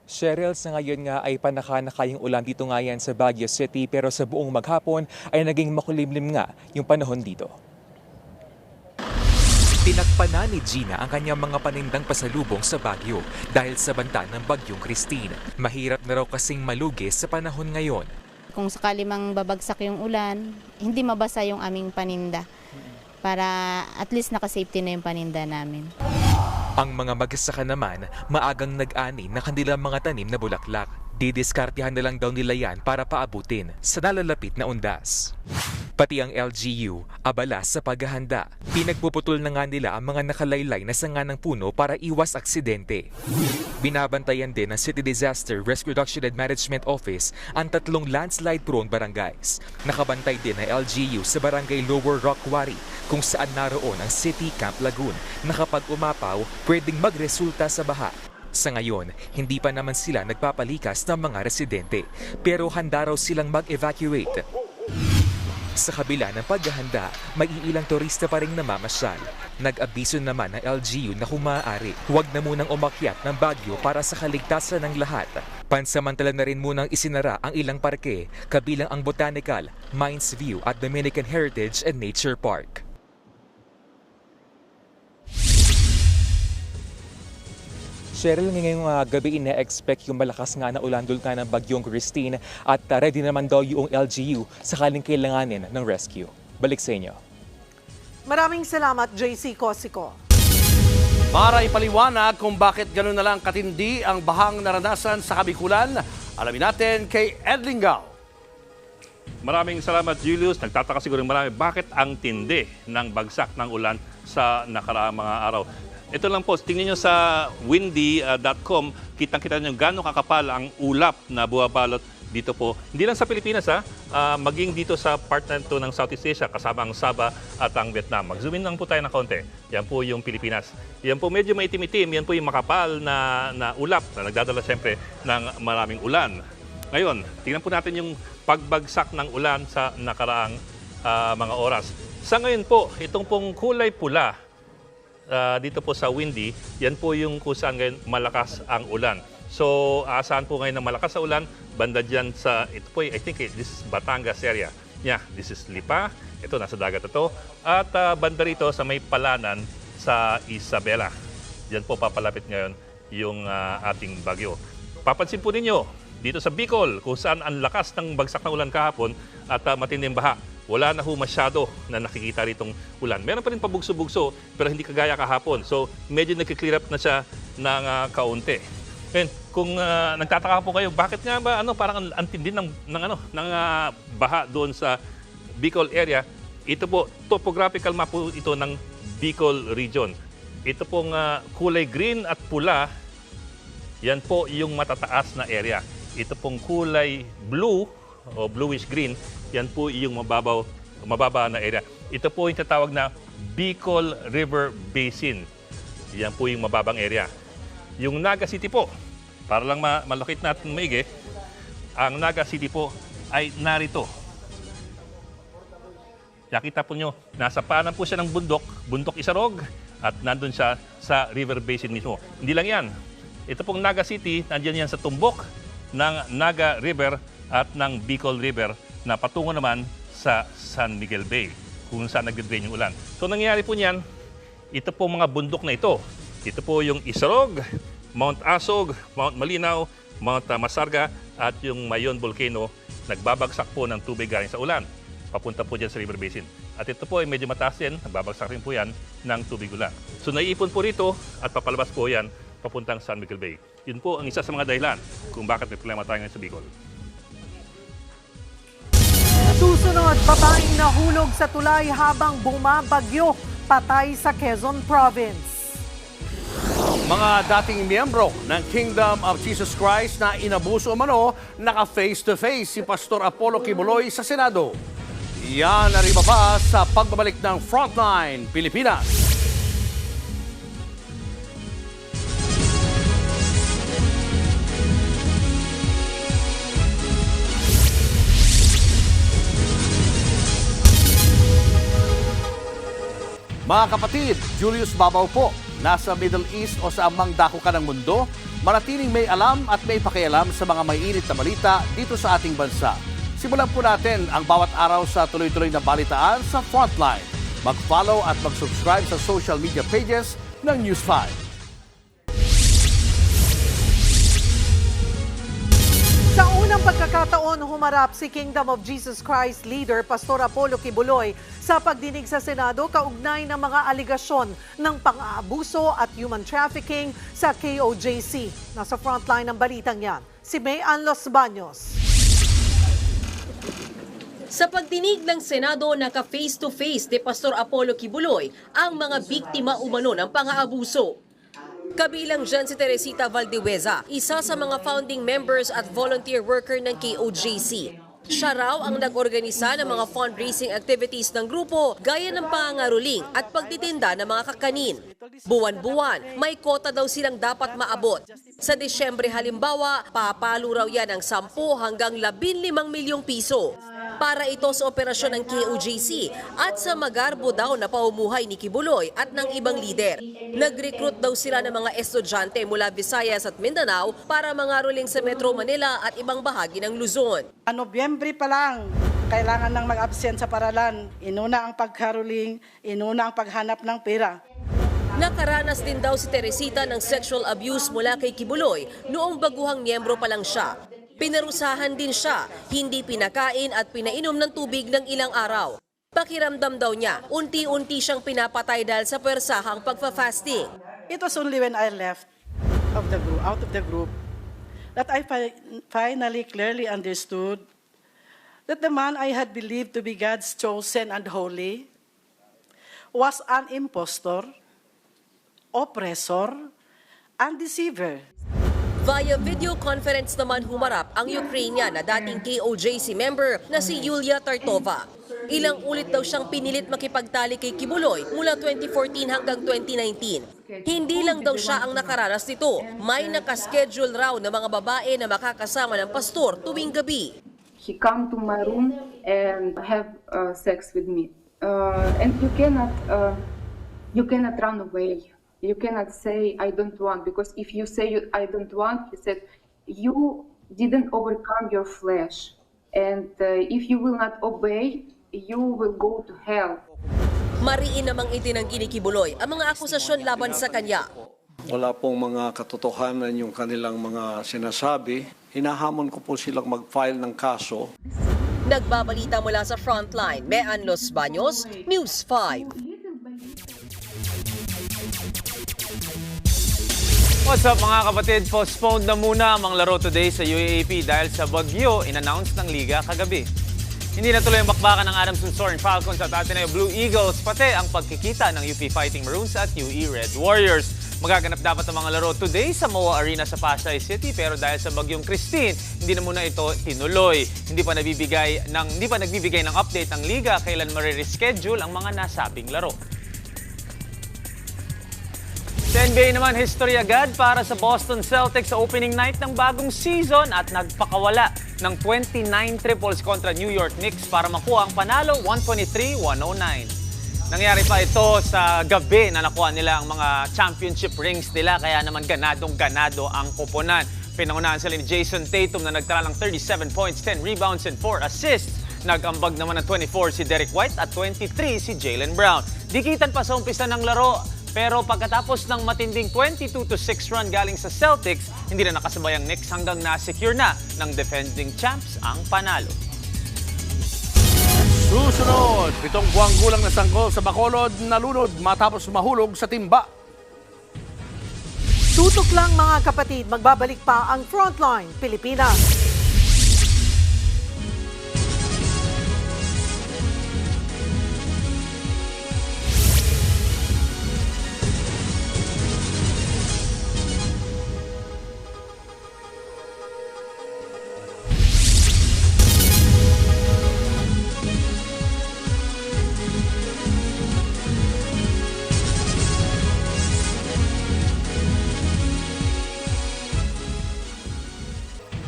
Cheryl, sa ngayon nga ay panaka-nakayang ulan dito nga yan sa Baguio City pero sa buong maghapon ay naging makulimlim nga yung panahon dito. Tinakpan ni Gina ang kanyang mga panindang pasalubong sa Baguio dahil sa banta ng bagyong Christine. Mahirap na raw kasing malugi sa panahon ngayon. Kung sakali mang babagsak yung ulan, hindi mabasa yung aming paninda para at least nakasafety na yung paninda namin. Ang mga magsasaka naman, maagang nag-ani ng kanilang mga tanim na bulaklak. Didiskartehan na lang daw nila yan para paabutin sa nalalapit na undas. Pati ang LGU, abala sa paghahanda. Pinagpuputol na nga nila ang mga nakalaylay na sanga ng puno para iwas aksidente. Binabantayan din ng City Disaster Risk Reduction and Management Office ang 3 landslide-prone barangays. Nakabantay din ang LGU sa barangay Lower Rock Quarry kung saan naroon ang City Camp Lagoon na kapag umapaw, pwedeng magresulta sa baha. Sa ngayon, hindi pa naman sila nagpapalikas ng mga residente, pero handa raw silang mag-evacuate. Sa kabila ng paghahanda, may ilang turista pa rin namamasyal. Nag-abiso naman ng LGU na kung maaari, huwag na munang umakyat ng Baguio para sa kaligtasan ng lahat. Pansamantala na rin munang isinara ang ilang parke, kabilang ang Botanical, Mines View at Dominican Heritage and Nature Park. Cheryl, ngayong gabi ina-expect yung malakas nga na ulan dulot ng bagyong Christine at ready naman daw yung LGU sakaling kailanganin ng rescue. Balik sa inyo. Maraming salamat, JC Cosico. Para ipaliwanag kung bakit gano'n na lang katindi ang bahang naranasan sa Kabikulan, alamin natin kay Edlingao. Maraming salamat, Julius. Nagtataka siguro marami bakit ang tindi ng bagsak ng ulan sa nakaraang mga araw. Ito lang po, tingnan nyo sa windy.com, kitang-kita nyo gano'ng kakapal ang ulap na buwabalot dito po, hindi lang sa Pilipinas maging dito sa part na ito ng Southeast Asia, kasama ang Sabah at ang Vietnam. Mag-zoom in lang po tayo ng konti. Yan po yung Pilipinas. Yan po medyo maitim-itim, yan po yung makapal na ulap na nagdadala siyempre ng maraming ulan. Ngayon, tingnan po natin yung pagbagsak ng ulan sa nakaraang mga oras. Sa ngayon po, itong pong kulay pula dito po sa Windy, yan po yung kung saan ngayon malakas ang ulan. So, asahan po ngayon ng malakas sa ulan, banda dyan sa, ito po, I think this is Batangas area. Yeah, this is Lipa. Ito, nasa dagat ito. At banda rito sa may palanan sa Isabela. Diyan po papalapit ngayon yung ating bagyo. Papansin po ninyo, dito sa Bicol, kung saan ang lakas ng bagsak na ulan kahapon at matinding baha. Wala na ho masyado na nakikita ritong ulan. Meron pa rin pabugso-bugso, pero hindi kagaya kahapon. So, medyo nagki-clear up na siya ng kaunti. And kung nagtataka po kayo, bakit nga ba parang ang tindi ng baha doon sa Bicol area? Ito po, topographical map po ito ng Bicol region. Ito pong kulay green at pula, yan po yung matataas na area. Ito pong kulay blue o bluish green, yan po yung mababa na area. Ito po yung tatawag na Bicol River Basin. Yan po yung mababang area. Yung Naga City po, para lang malukit natin maigi, ang Naga City po ay narito. Nakita po nyo, nasa paanan po siya ng bundok Isarog, at nandun siya sa River Basin mismo. Hindi lang yan. Ito pong Naga City, nandiyan yan sa tumbok ng Naga River at ng Bicol River na patungo naman sa San Miguel Bay, kung saan nag-drain yung ulan. So nangyayari po niyan, ito po mga bundok na ito. Ito po yung Isarog, Mount Asog, Mount Malinaw, Mount Masarga at yung Mayon Volcano, nagbabagsak po ng tubig galing sa ulan. Papunta po dyan sa River Basin. At ito po ay medyo mataas din, nagbabagsak rin po yan ng tubig ulan. So naiipon po rito at papalabas po yan papuntang San Miguel Bay. Yun po ang isa sa mga dahilan kung bakit may problema tayo ngayon sa Bicol. Susunod, babaeng nahulog sa tulay habang bumabagyo, patay sa Quezon Province. Mga dating miyembro ng Kingdom of Jesus Christ na inabuso umano, naka-face-to-face si Pastor Apollo Kibuloy sa Senado. Yan na rin pa sa pagbabalik ng Frontline Pilipinas. Mga kapatid, Julius Babaw po. Nasa Middle East o sa amang dako ka ng mundo, manatiling may alam at may pakialam sa mga maiinit na balita dito sa ating bansa. Simulan po natin ang bawat araw sa tuloy-tuloy na balitaan sa Frontline. Mag-follow at mag-subscribe sa social media pages ng News 5. Sa unang pagkakataon, humarap si Kingdom of Jesus Christ leader Pastor Apollo Kibuloy sa pagdinig sa Senado kaugnay ng mga aligasyon ng pang-aabuso at human trafficking sa KOJC. Nasa frontline ng balitang yan, si May Ann Los Baños. Sa pagdinig ng Senado, naka-face-to-face ni Pastor Apollo Kibuloy ang mga biktima umano ng pang-aabuso. Kabilang dyan si Teresita Valdeweza, isa sa mga founding members at volunteer worker ng KOJC. Siya raw ang nag-organisa ng mga fundraising activities ng grupo gaya ng pangangaruling at pagtitinda ng mga kakanin. Buwan-buwan, may kota daw silang dapat maabot. Sa Disyembre halimbawa, papalo raw yan ng 10 hanggang 15 milyong piso. Para ito sa operasyon ng KOJC at sa magarbo daw na paumuhay ni Kibuloy at ng ibang lider. Nag-recruit daw sila ng mga estudyante mula Visayas at Mindanao para mangaruling sa Metro Manila at ibang bahagi ng Luzon. Nobyembre pa lang, kailangan nang mag-absent sa paralan. Inuna ang pagkaruling, inuna ang paghanap ng pera. Nakaranas din daw si Teresita ng sexual abuse mula kay Kibuloy noong baguhang miyembro pa lang siya. Pinarusahan din siya, hindi pinakain at pinainom ng tubig ng ilang araw. Pakiramdam daw niya, unti-unti siyang pinapatay dahil sa pwersahang pagfa-fasting. It was only when I left out of the group that I finally clearly understood that the man I had believed to be God's chosen and holy was an impostor, oppressor, and deceiver. Via video conference naman humarap ang Ukrainian na dating KOJC member na si Yulia Tartova. Ilang ulit daw siyang pinilit makipagtali kay Kibuloy mula 2014 hanggang 2019. Hindi lang daw siya ang nakaranas nito. May nakaschedule raw na mga babae na makakasama ng pastor tuwing gabi. He come to my room and have sex with me. And you cannot run away. You cannot say I don't want, because if you say I don't want, he said you didn't overcome your flesh, and if you will not obey, you will go to hell. Mariin namang itinanggi ni Kibuloy ang mga akusasyon laban sa kanya. Wala pong mga katotohanan yung kanilang mga sinasabi. Hinahamon ko po silang mag-file ng kaso. Nagbabalita mula sa Frontline, Mean Los Baños, News 5. What's up mga kapatid? Postponed na muna ang mga laro today sa UAAP dahil sa bagyo in-announce ng Liga kagabi. Hindi na tuloy ang bakbakan ng Adamson Soaring Falcons at Ateneo Blue Eagles, pati ang pagkikita ng UP Fighting Maroons at UE Red Warriors. Magaganap dapat ang mga laro today sa MOA Arena sa Pasay City, pero dahil sa bagyong Christine, hindi na muna ito tinuloy. Hindi pa nagbibigay ng update ng Liga kailan marireschedule ang mga nasabing laro. Sa NBA naman, history agad para sa Boston Celtics sa opening night ng bagong season at nagpakawala ng 29 triples kontra New York Knicks para makuha ang panalo 123-109. Nangyari pa ito sa gabi na nakuha nila ang mga championship rings nila, kaya naman ganadong-ganado ang koponan. Pinangunahan sila ni Jason Tatum na nagtala ng 37 points, 10 rebounds and 4 assists. Nag-ambag naman ng 24 si Derek White at 23 si Jaylen Brown. Dikitan pa sa umpisa ng laro, pero pagkatapos ng matinding 22-6 run galing sa Celtics, hindi na nakasabay ang Knicks hanggang na-secure na ng defending champs ang panalo. Susunod, 7 buwang gulang na sanggol sa Bacolod nalunod matapos mahulog sa timba. Tutok lang mga kapatid, magbabalik pa ang Frontline Pilipinas.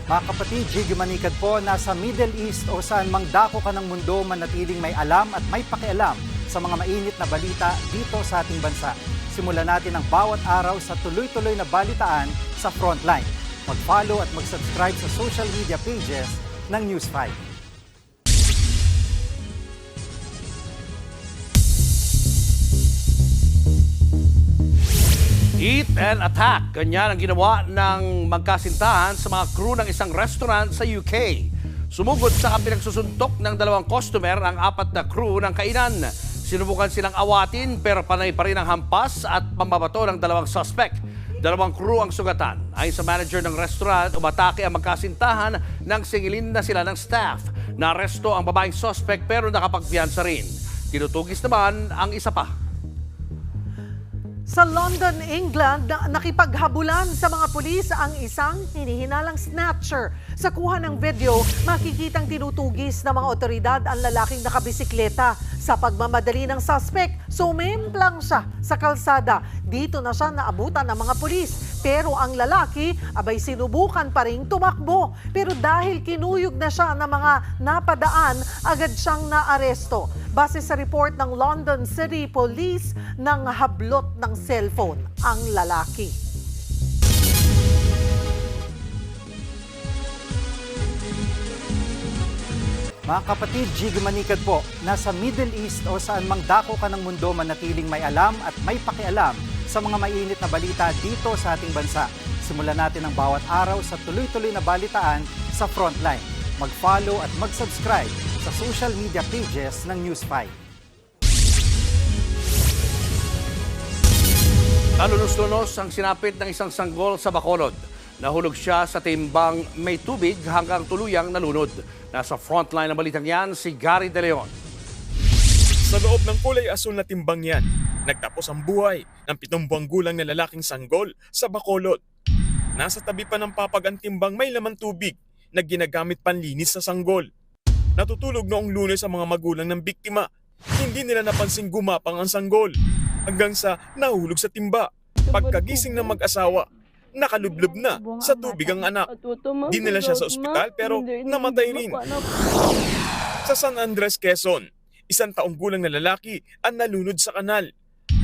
Mga kapatid, Jiggy Manikad po, nasa Middle East o saan mang dako ka ng mundo, manatiling may alam at may pakialam sa mga mainit na balita dito sa ating bansa. Simulan natin ang bawat araw sa tuloy-tuloy na balitaan sa Frontline. Mag-follow at mag-subscribe sa social media pages ng News 5. Eat and attack. Ganyan ang ginawa ng magkasintahan sa mga crew ng isang restaurant sa UK. Sumugod sa pinagsusuntok ng 2 customer ang 4 na crew ng kainan. Sinubukan silang awatin pero panay pa rin ang hampas at pambabato ng 2 suspect. 2 crew ang sugatan. Ayon sa manager ng restaurant, umatake ang magkasintahan nang singilin na sila ng staff. Naaresto ang babaeng suspect pero nakapagpiyansa rin. Tinutugis naman ang isa pa. Sa London, England, nakipaghabulan sa mga pulis ang isang hinihinalang snatcher. Sa kuha ng video, makikitang tinutugis ng mga otoridad ang lalaking nakabisikleta. Sa pagmamadali ng suspect, sumimplang siya sa kalsada. Dito na siya naabutan ng mga pulis. Pero ang lalaki, abay sinubukan pa rin tumakbo. Pero dahil kinuyog na siya ng mga napadaan, agad siyang naaresto. Base sa report ng London City Police, nang hablot ng cellphone ang lalaki. Mga kapatid, Jiggy Manikad po, nasa Middle East o saan mang dako ka ng mundo, manatiling may alam at may pakialam sa mga mainit na balita dito sa ating bansa. Simulan natin ang bawat araw sa tuloy-tuloy na balitaan sa Frontline. Mag-follow at mag-subscribe sa social media pages ng News 5. Nalunos-lunos ang sinapit ng isang sanggol sa Bacolod. Nahulog siya sa timbang may tubig hanggang tuluyang nalunod. Nasa frontline ng balitang yan, si Gary De Leon. Sa loob ng kulay asul na timbang yan, nagtapos ang buhay ng 7 buwang gulang na lalaking sanggol sa Bacolod. Nasa tabi pa ng papag ang timbang may laman tubig na ginagamit panlinis sa sanggol. Natutulog noong Lunes ang mga magulang ng biktima. Hindi nila napansing gumapang ang sanggol hanggang sa nahulog sa timba. Pagkagising ng mag-asawa, nakalublob na sa tubig ang anak. Dinala siya sa ospital pero namatay rin. Sa San Andres, Quezon, 1 taong gulang na lalaki ang nalunod sa kanal.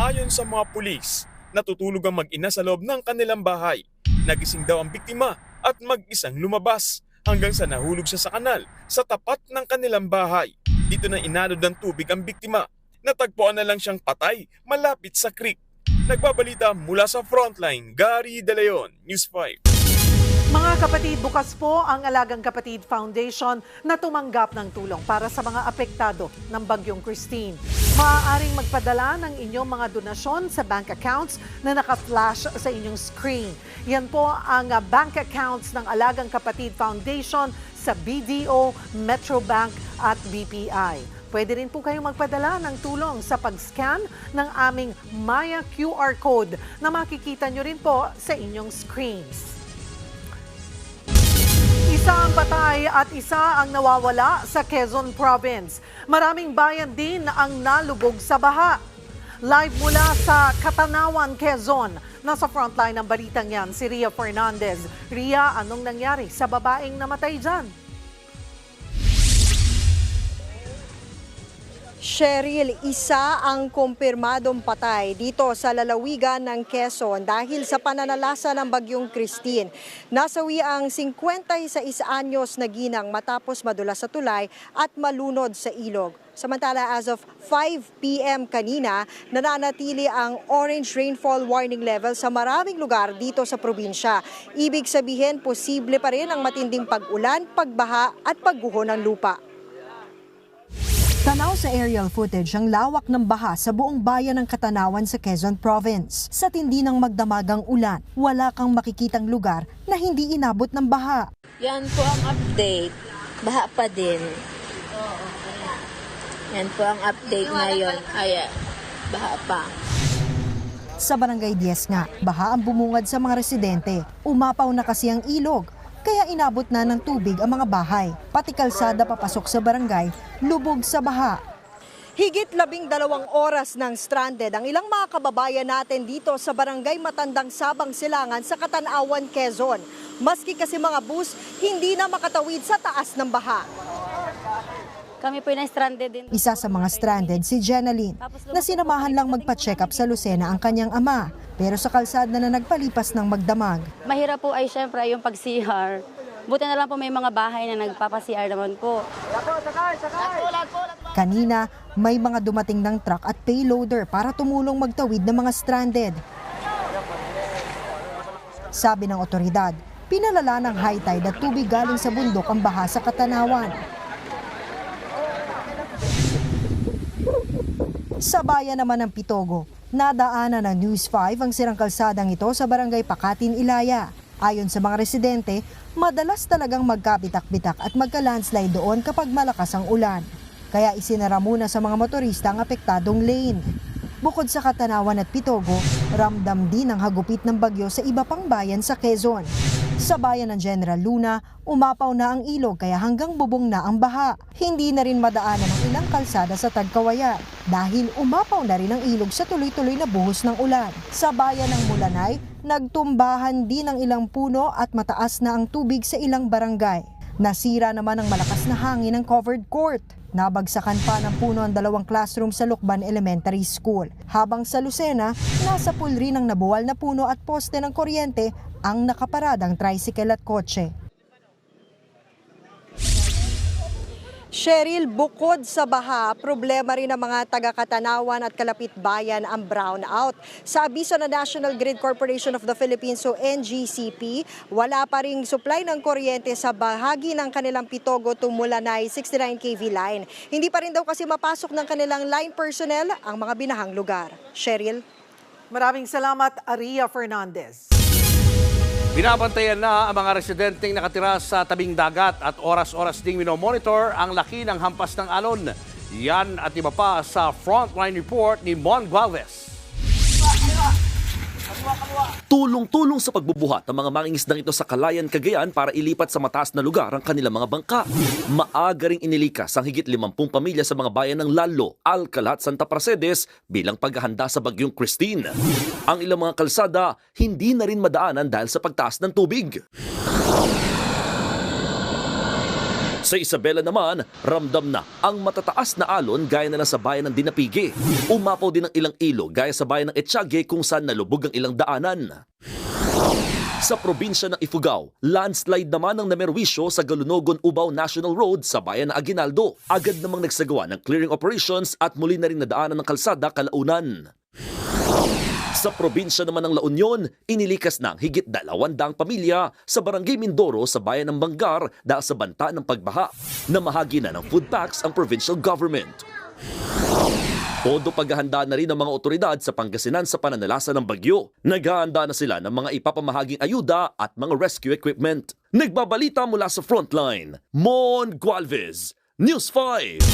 Ayon sa mga pulis, natutulog ang mag-ina sa loob ng kanilang bahay. Nagising daw ang biktima at mag-isang lumabas hanggang sa nahulog siya sa kanal sa tapat ng kanilang bahay. Dito na inanod ng tubig ang biktima. Natagpuan na lang siyang patay malapit sa creek. Nagbabalita mula sa Frontline, Gary De Leon, News 5. Mga kapatid, bukas po ang Alagang Kapatid Foundation na tumanggap ng tulong para sa mga apektado ng Bagyong Christine. Maaaring magpadala ng inyong mga donasyon sa bank accounts na naka-flash sa inyong screen. Yan po ang bank accounts ng Alagang Kapatid Foundation sa BDO, Metrobank at BPI. Pwede rin po kayong magpadala ng tulong sa pag-scan ng aming Maya QR code na makikita nyo rin po sa inyong screens. Isa ang patay at isa ang nawawala sa Quezon Province. Maraming bayan din ang nalubog sa baha. Live mula sa Katanawan, Quezon. Nasa frontline ng balitang yan si Ria Fernandez. Ria, anong nangyari sa babaeng namatay dyan? Cheryl, isa ang kumpirmadong patay dito sa lalawigan ng Quezon dahil sa pananalasa ng Bagyong Christine. Nasawi ang 56 anyos na ginang matapos madulas sa tulay at malunod sa ilog. Samantala, as of 5 p.m. kanina, nananatili ang orange rainfall warning level sa maraming lugar dito sa probinsya. Ibig sabihin, posible pa rin ang matinding pag-ulan, pagbaha at pagguho ng lupa. Tanaw sa aerial footage ang lawak ng baha sa buong bayan ng Katanawan sa Quezon Province. Sa tindi ng magdamagang ulan, wala kang makikitang lugar na hindi inabot ng baha. Yan po ang update. Baha pa din. Yan po ang update ngayon. Ayan, baha pa. Sa Barangay 10 nga, baha ang bumungad sa mga residente. Umapaw na kasi ang ilog. Kaya inabot na ng tubig ang mga bahay. Pati kalsada papasok sa barangay, lubog sa baha. Higit 12 oras ng stranded ang ilang mga kababayan natin dito sa barangay Matandang Sabang Silangan sa Katanawan, Quezon. Maski kasi mga bus, hindi na makatawid sa taas ng baha. Kami po na-stranded din. Isa sa mga stranded si Jenaline, na sinamahan lang magpa-check up sa Lucena ang kanyang ama. Pero sa kalsada na nagpalipas ng magdamag. Mahirap po ay syempre yung pag-CR. Buti na lang po may mga bahay na nagpapa-CR naman po. Kanina, may mga dumating ng truck at payloader para tumulong magtawid ng mga stranded. Sabi ng otoridad, pinalala ng high tide at tubig galing sa bundok ang baha sa Katanawan. Sa bayan naman ng Pitogo, nadaanan ng News 5 ang sirang kalsadang ito sa barangay Pakatin, Ilaya. Ayon sa mga residente, madalas talagang magkabitak-bitak at magka-landslide doon kapag malakas ang ulan. Kaya isinara muna sa mga motorista ang apektadong lane. Bukod sa Katanawan at Pitogo, ramdam din ang hagupit ng bagyo sa iba pang bayan sa Quezon. Sa bayan ng General Luna, umapaw na ang ilog kaya hanggang bubong na ang baha. Hindi na rin madaanan ang ilang kalsada sa Tagkawayan dahil umapaw na rin ang ilog sa tuloy-tuloy na buhos ng ulan. Sa bayan ng Mulanay, nagtumbahan din ang ilang puno at mataas na ang tubig sa ilang barangay. Nasira naman ang malakas na hangin ng covered court. Nabagsakan pa ng puno ang 2 classroom sa Lukban Elementary School. Habang sa Lucena, nasa pool rin ang nabuwal na puno at poste ng kuryente ang nakaparadang tricycle at kotse. Cheryl, bukod sa baha, problema rin ng mga taga-Katanawan at kalapit bayan ang brownout. Sa abiso ng National Grid Corporation of the Philippines o NGCP, wala pa ring supply ng kuryente sa bahagi ng kanilang Pitogo to Mulanay 69 kV line. Hindi pa rin daw kasi mapasok ng kanilang line personnel ang mga binahang lugar. Cheryl? Maraming salamat, Aria Fernandez. Binabantayan na ang mga residenteng nakatira sa tabing dagat at oras-oras ding minomonitor ang laki ng hampas ng alon. Yan at iba pa sa Frontline Report ni Mon Gualvez. Tulong-tulong sa pagbubuhat ng mga mangingisdang ito sa Calayan, Cagayan para ilipat sa mataas na lugar ang kanilang mga bangka. Maaga ring inilikas ang higit 50 pamilya sa mga bayan ng Lalo, Alcala at Santa Pracedes bilang paghahanda sa bagyong Christine. Ang ilang mga kalsada hindi na rin madaanan dahil sa pagtaas ng tubig. Sa Isabela naman, ramdam na ang matataas na alon gaya na lang sa bayan ng Dinapige. Umapaw din ang ilang ilog gaya sa bayan ng Etxague kung saan nalubog ang ilang daanan. Sa probinsya ng Ifugao, landslide naman ang namerwisyo sa Galunogon-Ubao National Road sa bayan ng Aguinaldo. Agad namang nagsagawa ng clearing operations at muli na rin nadaanan ng kalsada kalaunan. Sa probinsya naman ng La Union, inilikas ng higit 200 pamilya sa Barangay Mindoro sa bayan ng Bangar dahil sa banta ng pagbaha. Namahagi na ng food packs ang provincial government. Todo paghahanda na rin ng mga otoridad sa Pangasinan sa pananalasa ng bagyo. Naghahanda na sila ng mga ipapamahaging ayuda at mga rescue equipment. Nagbabalita mula sa frontline, Mon Gualvez, News 5.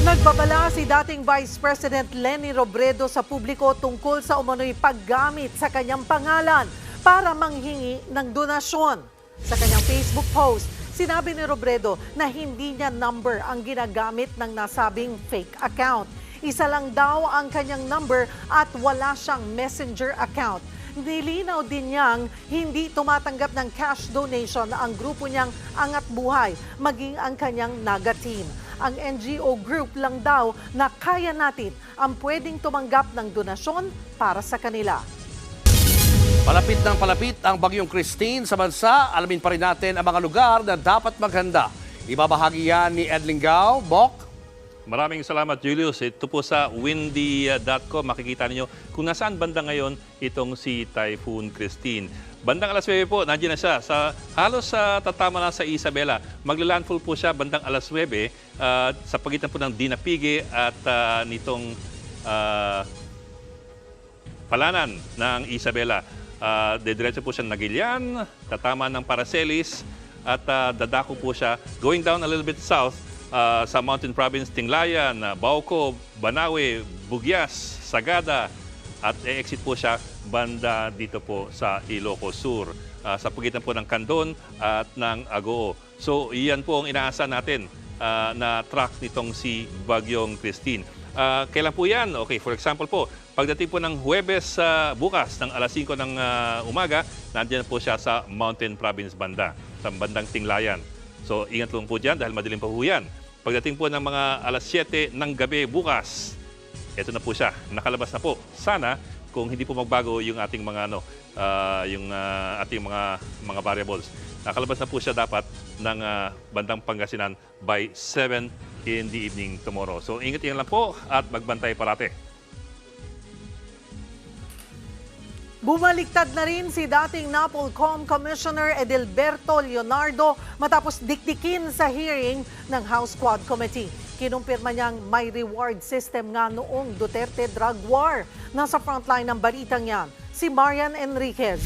Nagbabala si dating Vice President Leni Robredo sa publiko tungkol sa umano'y paggamit sa kanyang pangalan para manghingi ng donasyon. Sa kanyang Facebook post, sinabi ni Robredo na hindi niya number ang ginagamit ng nasabing fake account. Isa lang daw ang kanyang number at wala siyang messenger account. Nilinaw din niyang hindi tumatanggap ng cash donation ang grupo niyang Angat Buhay, maging ang kanyang Naga team. Ang NGO group lang daw na kaya natin ang pwedeng tumanggap ng donasyon para sa kanila. Palapit ng palapit ang bagyong Christine sa bansa. Alamin pa rin natin ang mga lugar na dapat maghanda. Ibabahagi yan ni Ed Lingao. Bok? Maraming salamat, Julius. Ito po sa windy.com. Makikita niyo kung nasaan banda ngayon itong si Typhoon Christine. Bandang alas 9 po, nandiyan na siya. Halos tatama na sa Isabela. Magla-landfall po siya bandang alas 9 sa pagitan po ng Dinapige at nitong Palanan ng Isabela. Dediretso po siya ng Nagilian, tatama ng Paracelis at dadako po siya going down a little bit south sa Mountain Province, Tinglayan, Bauco, Banawe, Bugyas, Sagada at e-exit po siya banda dito po sa Ilocos Sur sa pagitan po ng Candon at ng Agoo. So iyan po ang inaasa natin na track nitong si Bagyong Christine. Kailan po yan? Okay, for example po, pagdating po ng Huwebes bukas ng alas 5 ng umaga, nandiyan po siya sa Mountain Province banda, sa bandang Tinglayan. So ingat lang po dyan dahil madilim pa po yan. Pagdating po ng mga alas 7 ng gabi bukas, ito na po siya, nakalabas na po. Sana kung hindi po magbago yung ating mga ating mga variables. Nakalabas na po siya dapat ng bandang Pangasinan by 7 in the evening tomorrow. So ingat-ingat lang po at magbantay parate. Bumaliktad na rin si dating NAPOLCOM Commissioner Edelberto Leonardo matapos dikdikin sa hearing ng House Quad Committee. Kinumpirma niyang may reward system nga noong Duterte drug war. Nasa frontline ng balitang yan, si Marian Enriquez.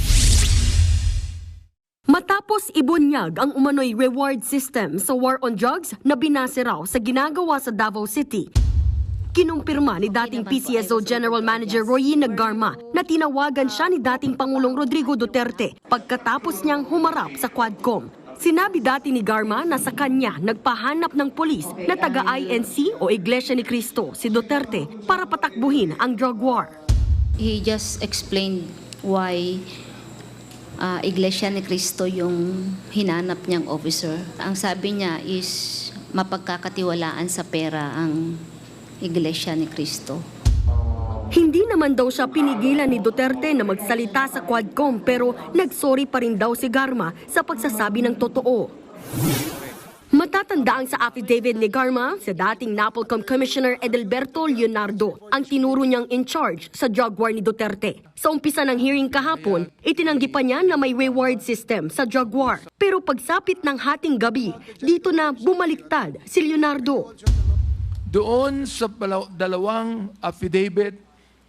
Matapos ibunyag ang umano'y reward system sa war on drugs na binase raw sa ginagawa sa Davao City, kinumpirma ni dating PCSO General Manager Royina Garma na tinawagan siya ni dating Pangulong Rodrigo Duterte pagkatapos niyang humarap sa Quadcom. Sinabi dati ni Garma na sa kanya nagpahanap ng polis na taga-INC o Iglesia ni Cristo si Duterte para patakbuhin ang drug war. He just explained why Iglesia ni Cristo yung hinanap niyang officer. Ang sabi niya is mapagkakatiwalaan sa pera ang Iglesia ni Cristo. Hindi naman daw siya pinigilan ni Duterte na magsalita sa Quadcom pero nagsorry pa rin daw si Garma sa pagsasabi ng totoo. Matatandaan sa affidavit ni Garma sa dating NAPOLCOM Commissioner Edelberto Leonardo ang tinuro niyang in charge sa drug war ni Duterte. Sa umpisa ng hearing kahapon, itinanggi pa niya na may reward system sa drug war. Pero pagsapit ng hating gabi, dito na bumaliktad si Leonardo. Doon sa dalawang affidavit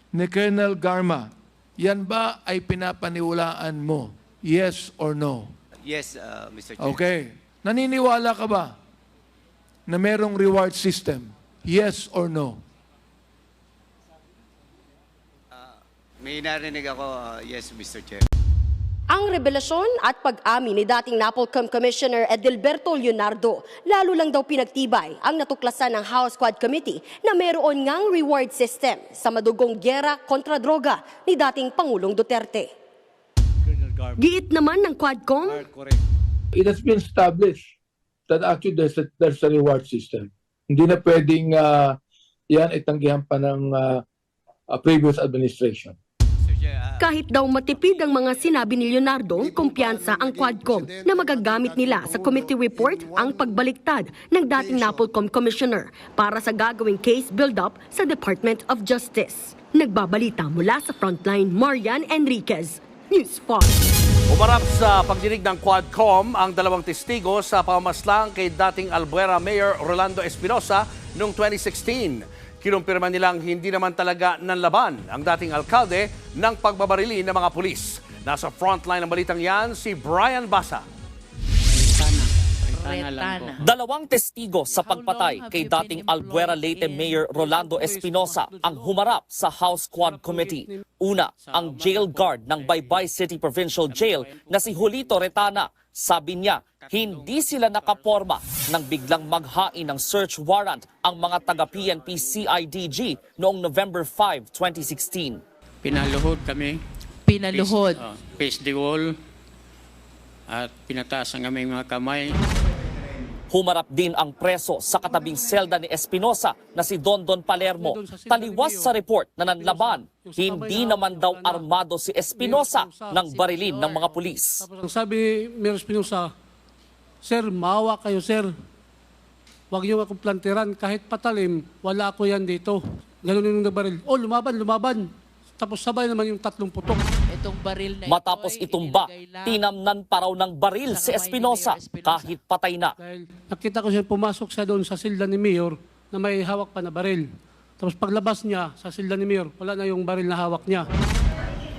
ni Colonel Garma, yan ba ay pinapaniwalaan mo? Yes or no? Yes, Mr. Chair. Okay. Naniniwala ka ba na merong reward system? Yes or no? May narinig ako, yes, Mr. Chair. Ang revelasyon at pag-amin ni dating NAPOLCOM Commissioner Edilberto Leonardo, lalo lang daw pinagtibay ang natuklasan ng House Quad Committee na meron ngang reward system sa madugong gyera kontra droga ni dating Pangulong Duterte. Giit naman ng Quadcom, It has been established that actually there's a reward system. Hindi na pwedeng yan itanggihan pa ng previous administration. kahit daw matipid ang mga sinabi ni Leonardo, kumpiyansa ang Quadcom na magagamit nila sa committee report ang pagbaliktad ng dating NAPOLCOM Commissioner para sa gagawing case build-up sa Department of Justice. Nagbabalita mula sa Frontline, Marian Enriquez, News 5. Umarap sa pagdinig ng Quadcom ang dalawang testigo sa pamamaslang kay dating Albuera Mayor Rolando Espinosa noong 2016. Kinumpirma nilang hindi naman talaga nanlaban ang dating alkalde ng pagbabarili ng mga pulis. Nasa frontline ng balitang yan si Brian Basa. Dalawang testigo sa pagpatay kay dating Albuera Leyte Mayor Rolando Espinosa ang humarap sa House Quad Committee. Una, ang jail guard ng Baybay City Provincial Jail na si Julito Retana. Sabi niya, hindi sila nakaporma nang biglang maghain ng search warrant ang mga taga-PNP CIDG noong November 5, 2016. Pinaluhod kami. Pinaluhod? Face the wall at pinataas ang aming mga kamay. Humarap din ang preso sa katabing selda ni Espinosa na si Dondon Palermo. Taliwas sa report na nanlaban, hindi naman daw armado si Espinosa ng barilin ng mga pulis. Sabi Mayor Espinosa, "Sir, maawa kayo, sir. Huwag niyo akong planteran. Kahit patalim, wala ako yan dito." Ganun yung nabaril. "Oh, lumaban." Tapos sabay naman yung 3 putok. Itong baril na matapos itumba, tinamnan pa raw ng baril si Espinosa kahit patay na. Nakita ko siya pumasok siya doon sa silda ni Mayor na may hawak pa na baril. Tapos paglabas niya sa silda ni Mayor, wala na yung baril na hawak niya.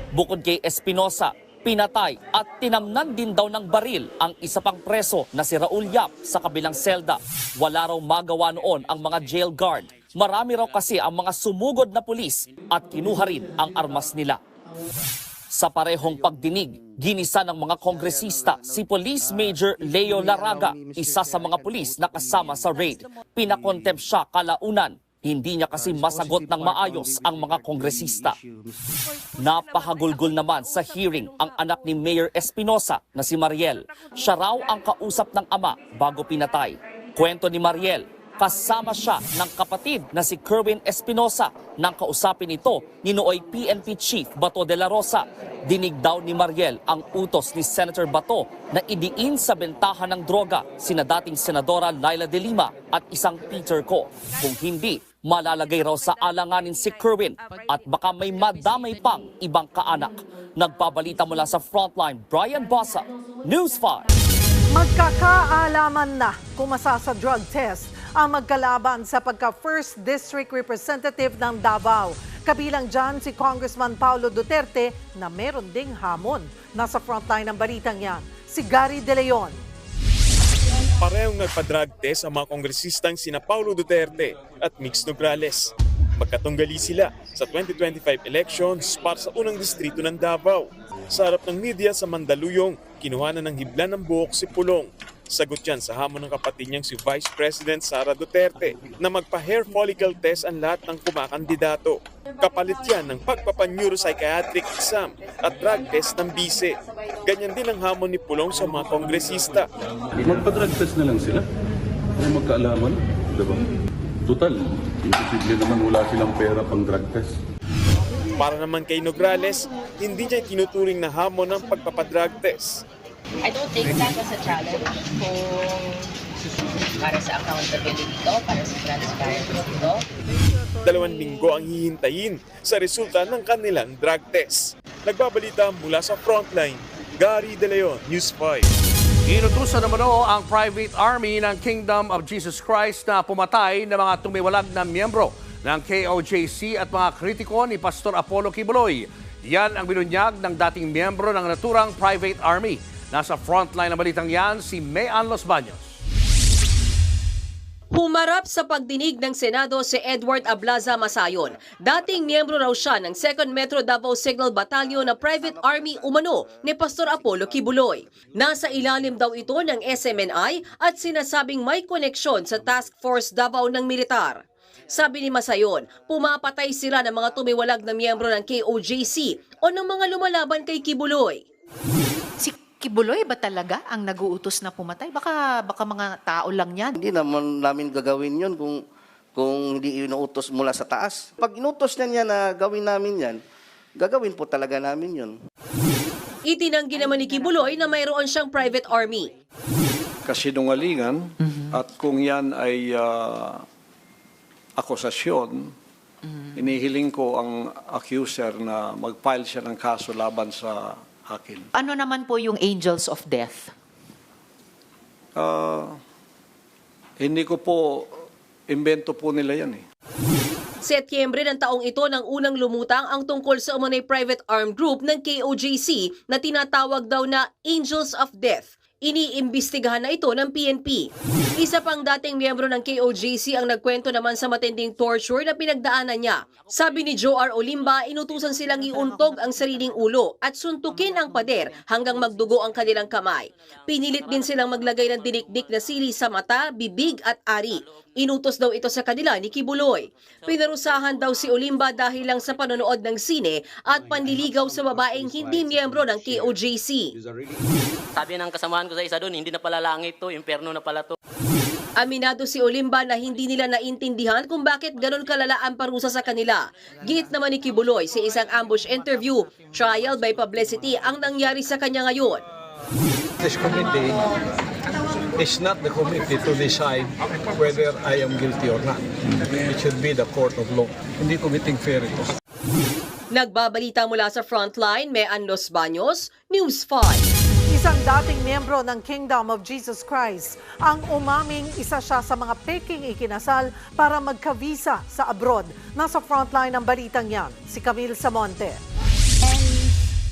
Bukod kay Espinosa, pinatay at tinamnan din daw ng baril ang isa pang preso na si Raul Yap sa kabilang selda. Wala raw magawa noon ang mga jail guard. Marami raw kasi ang mga sumugod na pulis at kinuha rin ang armas nila. Sa parehong pagdinig, ginisa ng mga kongresista si Police Major Leo Laraga, isa sa mga pulis na kasama sa raid. Pinakontempt siya kalaunan. Hindi niya kasi masagot ng maayos ang mga kongresista. Napahagulgol naman sa hearing ang anak ni Mayor Espinosa na si Mariel. Siya raw ang kausap ng ama bago pinatay. Kwento ni Mariel, kasama siya ng kapatid na si Kerwin Espinosa nang kausapin ito ni nooy PNP Chief Bato de la Rosa. Dinig daw ni Mariel ang utos ni Senator Bato na idiin sa bentahan ng droga sina dating Senadora Laila de Lima at isang Peter Ko. Kung hindi, malalagay raw sa alanganin si Kerwin at baka may madamay pang ibang kaanak. Nagbabalita mula sa Frontline, Brian Basa, News 5. Magkakaalaman na kumasa sa drug test ang magkalaban sa pagka-First District Representative ng Davao. Kabilang dyan si Congressman Paulo Duterte na meron ding hamon. Nasa frontline ng balitang yan, si Gary De Leon. Parehong nagpa-drug test ang mga kongresistang sina Paulo Duterte at Mix Nograles. Magkatunggali sila sa 2025 elections para sa unang distrito ng Davao. Sa harap ng media sa Mandaluyong, kinuha na ng hibla ng buhok si Pulong. Sagot yan sa hamon ng kapatid niyang si Vice President Sara Duterte na magpa-hair follicle test ang lahat ng kumakandidato. Kapalit yan ng pagpapa-neuropsychiatric exam at drug test ng bise. Ganyan din ang hamon ni Pulong sa mga kongresista. Magpa-drug test na lang sila. Ay magkaalaman, diba? Total, imposible naman wala silang pera pang drug test. Para naman kay Nograles, hindi niya tinuturing na hamon ng pagpapadrug test. I don't think that was a challenge kung para sa accountability to, para sa transparency to. 2 linggo ang hihintayin sa resulta ng kanilang drug test. Nagbabalita mula sa Frontline, Gary De Leon, News 5. Inutusan naman ang private army ng Kingdom of Jesus Christ na pumatay ng mga tumiwalag na miyembro ng KOJC at mga kritiko ni Pastor Apollo Kibuloy. Yan ang binunyag ng dating miyembro ng naturang private army. Nasa frontline ng balitang yan, si Mayan Los Baños. Humarap sa pagdinig ng Senado si Edward Ablaza Masayon. Dating miyembro raw siya ng 2nd Metro Davao Signal Battalion na private army umano ni Pastor Apollo Kibuloy. Nasa ilalim daw ito ng SMNI at sinasabing may koneksyon sa Task Force Davao ng militar. Sabi ni Masayon, pumapatay sila ng mga tumiwalag na miyembro ng KOJC o ng mga lumalaban kay Kibuloy. Si Kibuloy ba talaga ang nag-uutos na pumatay? Baka mga tao lang yan. Hindi naman namin gagawin yun kung hindi inuutos mula sa taas. Pag inutos niya na gawin namin yan, gagawin po talaga namin yun. Itinanggi naman ni Kibuloy na mayroon siyang private army. Kasinungalingan at kung yan ay akusasyon, inihiling ko ang accuser na mag-file siya ng kaso laban sa akin. Ano naman po yung angels of death? Hindi ko po, imbento po nila yan eh. Setyembre ng taong ito nang unang lumutang ang tungkol sa umunay private armed group ng KOJC na tinatawag daw na Angels of Death. Iniimbestigahan na ito ng PNP. Isa pang dating miyembro ng KOJC ang nagkwento naman sa matinding torture na pinagdaanan niya. Sabi ni Joe R. Olimba, inutusan silang iuntog ang sariling ulo at suntukin ang pader hanggang magdugo ang kanilang kamay. Pinilit din silang maglagay ng dinikdik na sili sa mata, bibig at ari. Inutos daw ito sa kanila ni Kibuloy. Pinarusahan daw si Olimba dahil lang sa panonood ng sine at panliligaw sa babaeng hindi miyembro ng KOJC. Sabi ng kasamahan ko sa isa doon, hindi na pala langit to, impyerno na pala to. Aminado si Olimba na hindi nila naintindihan kung bakit ganon kalala ang parusa sa kanila. Git naman ni Kibuloy sa isang ambush interview, trial by publicity ang nangyari sa kanya ngayon. This committee is not the committee to decide whether I am guilty or not. It should be the court of law. Hindi committing fair ito. Nagbabalita mula sa Frontline, Mean Los Baños, News 5. Isang dating miyembro ng Kingdom of Jesus Christ ang umaming isa siya sa mga peking ikinasal para magka-visa sa abroad. Nasa frontline ng balitang yan, si Camille Samonte.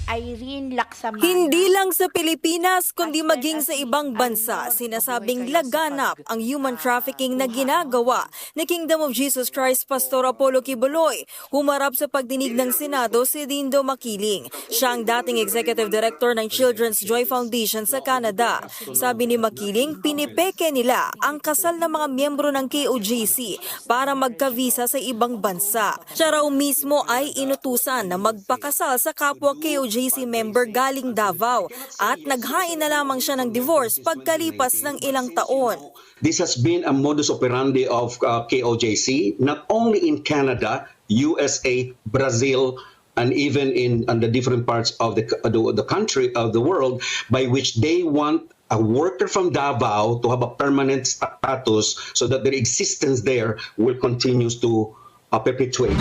Irene Laksamana. Hindi lang sa Pilipinas kundi maging sa ibang bansa, sinasabing laganap ang human trafficking na ginagawa ni Kingdom of Jesus Christ Pastor Apollo Kibuloy. Humarap sa pagdinig ng Senado si Dindo Makiling. Siya ang dating Executive Director ng Children's Joy Foundation sa Canada. Sabi ni Makiling, pinipeke nila ang kasal ng mga miyembro ng KOJC para magka-visa sa ibang bansa. Siya raw mismo ay inutusan na magpakasal sa kapwa KOJC member galing Davao at naghain na lamang siya ng divorce pagkalipas ng ilang taon. This has been a modus operandi of KOJC, not only in Canada, USA, Brazil, and even in the different parts of the country, of the world, by which they want a worker from Davao to have a permanent status so that their existence there will continue to perpetuate.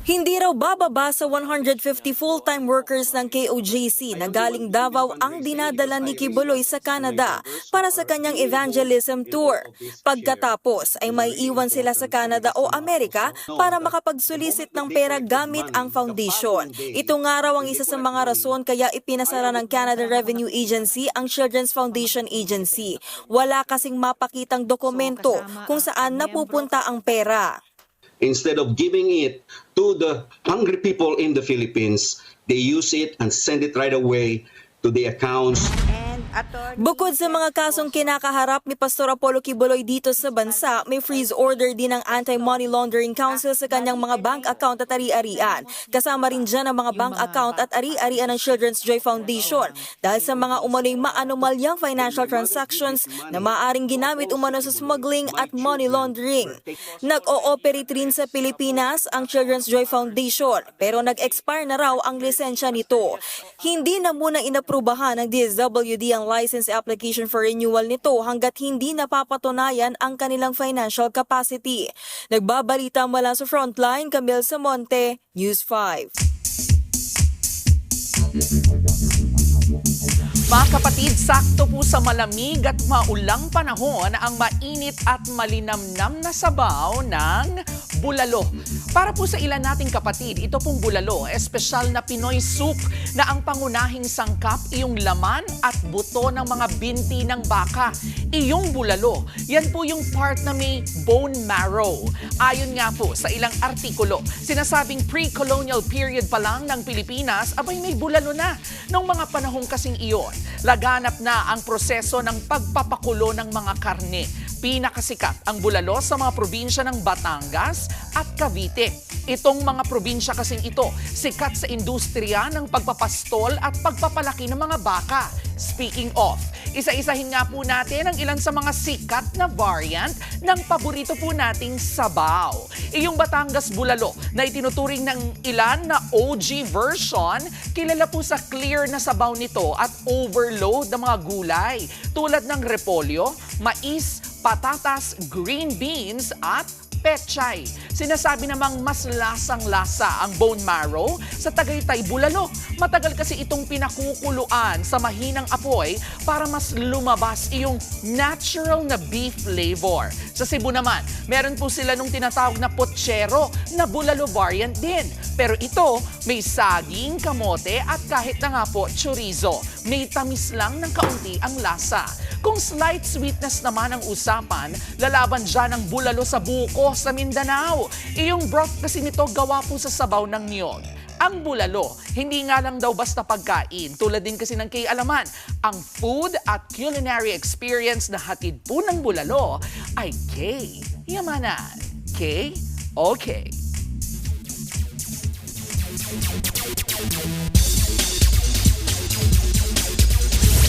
Hindi raw bababa sa 150 full-time workers ng KOJC na galing Davao ang dinadala ni Kibuloy sa Canada para sa kanyang evangelism tour. Pagkatapos ay may iwan sila sa Canada o Amerika para makapagsolicit ng pera gamit ang foundation. Ito nga raw ang isa sa mga rason kaya ipinasara ng Canada Revenue Agency ang Children's Foundation Agency. Wala kasing mapakitang dokumento kung saan napupunta ang pera. Instead of giving it to the hungry people in the Philippines, they use it and send it right away to the accounts. Bukod sa mga kasong kinakaharap ni Pastor Apollo Kibuloy dito sa bansa, may freeze order din ng Anti-Money Laundering Council sa kanyang mga bank account at ari-arian. Kasama rin dyan ang mga bank account at ari-arian ng Children's Joy Foundation dahil sa mga umano'y maanumalyang financial transactions na maaaring ginamit umano sa smuggling at money laundering. Nag-ooperate rin sa Pilipinas ang Children's Joy Foundation pero nag-expire na raw ang lisensya nito. Hindi na muna inaprubahan ng DSWD ang license application for renewal nito hanggat hindi napapatunayan ang kanilang financial capacity. Nagbabalita mula sa Frontline, Camille Samonte, News 5. Mga kapatid, sakto po sa malamig at maulang panahon ang mainit at malinamnam na sabaw ng bulalo. Para po sa ilan nating kapatid, ito pong bulalo, espesyal na Pinoy soup na ang pangunahing sangkap iyong laman at buto ng mga binti ng baka. Iyong bulalo, yan po yung part na may bone marrow. Ayon nga po sa ilang artikulo, sinasabing pre-colonial period pa lang ng Pilipinas, abay may bulalo na. Noong mga panahong kasing iyon, laganap na ang proseso ng pagpapakulo ng mga karne. Pinakasikat ang bulalo sa mga probinsya ng Batangas at Cavite. Itong mga probinsya kasing ito, sikat sa industriya ng pagpapastol at pagpapalaki ng mga baka. Speaking of, isa-isahin nga po natin ang ilan sa mga sikat na variant ng paborito po nating sabaw. Iyong Batangas bulalo na itinuturing ng ilan na OG version, kilala po sa clear na sabaw nito at overload ng mga gulay tulad ng repolyo, mais, patatas, green beans at pechay. Sinasabi namang mas lasang-lasa ang bone marrow sa Tagaytay bulalo. Matagal kasi itong pinakukuluan sa mahinang apoy para mas lumabas iyong natural na beef flavor. Sa Cebu naman, meron po sila nung tinatawag na pochero na bulalo variant din. Pero ito, may saging, kamote at kahit na nga po chorizo. May tamis lang ng kaunti ang lasa. Kung slight sweetness naman ang usapan, lalaban dyan ang bulalo sa buko sa Mindanao. Iyong broth kasi nito gawa po sa sabaw ng niyog. Ang bulalo, hindi nga lang daw basta pagkain. Tulad din kasi ng kay Alaman, ang food at culinary experience na hatid po ng bulalo ay K-yamanan. K-okay.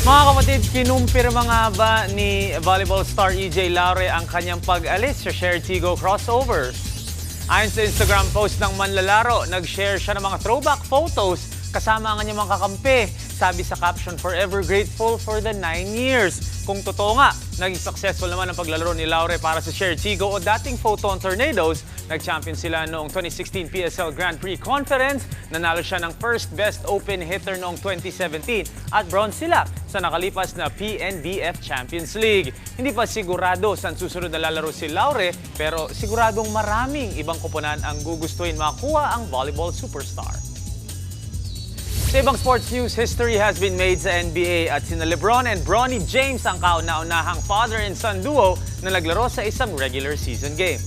Mga kapatid, kinumpirma nga ba ni volleyball star EJ Laure ang kanyang pag-alis sa Share Tigo crossovers? Ayon sa Instagram post ng manlalaro, nag-share siya ng mga throwback photos kasama ang kanyang mga kakampi. Sabi sa caption, "Forever grateful for the 9 years." Kung totoo nga, naging successful naman ang paglalaro ni Laure para sa Share Tigo o dating Photon Tornadoes. Nag-champion sila noong 2016 PSL Grand Prix Conference. Nanalo siya ng first best open hitter noong 2017 at bronze sila sa nakalipas na PNBF Champions League. Hindi pa sigurado saan susunod na lalaro si Laure, pero siguradong maraming ibang koponan ang gugustuhin makuha ang volleyball superstar. Sa ibang sports news, history has been made sa NBA at sina LeBron and Bronny James ang kauna-unahang father and son duo na naglaro sa isang regular season game.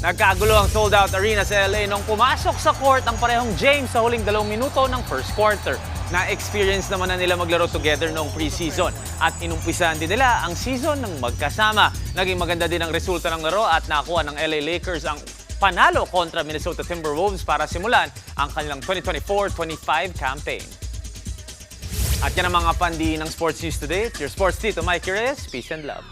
Nagkagulo ang sold-out arena sa LA nung pumasok sa court ang parehong James sa huling 2 minuto ng first quarter. Na-experience naman na nila maglaro together noong preseason at inumpisahan din nila ang season ng magkasama. Naging maganda din ang resulta ng laro at nakuha ng LA Lakers ang panalo kontra Minnesota Timberwolves para simulan ang kanilang 2024-25 campaign. At yan ang mga pandi ng Sports News Today. It's your Sports Tito Mike Reyes. Peace and love.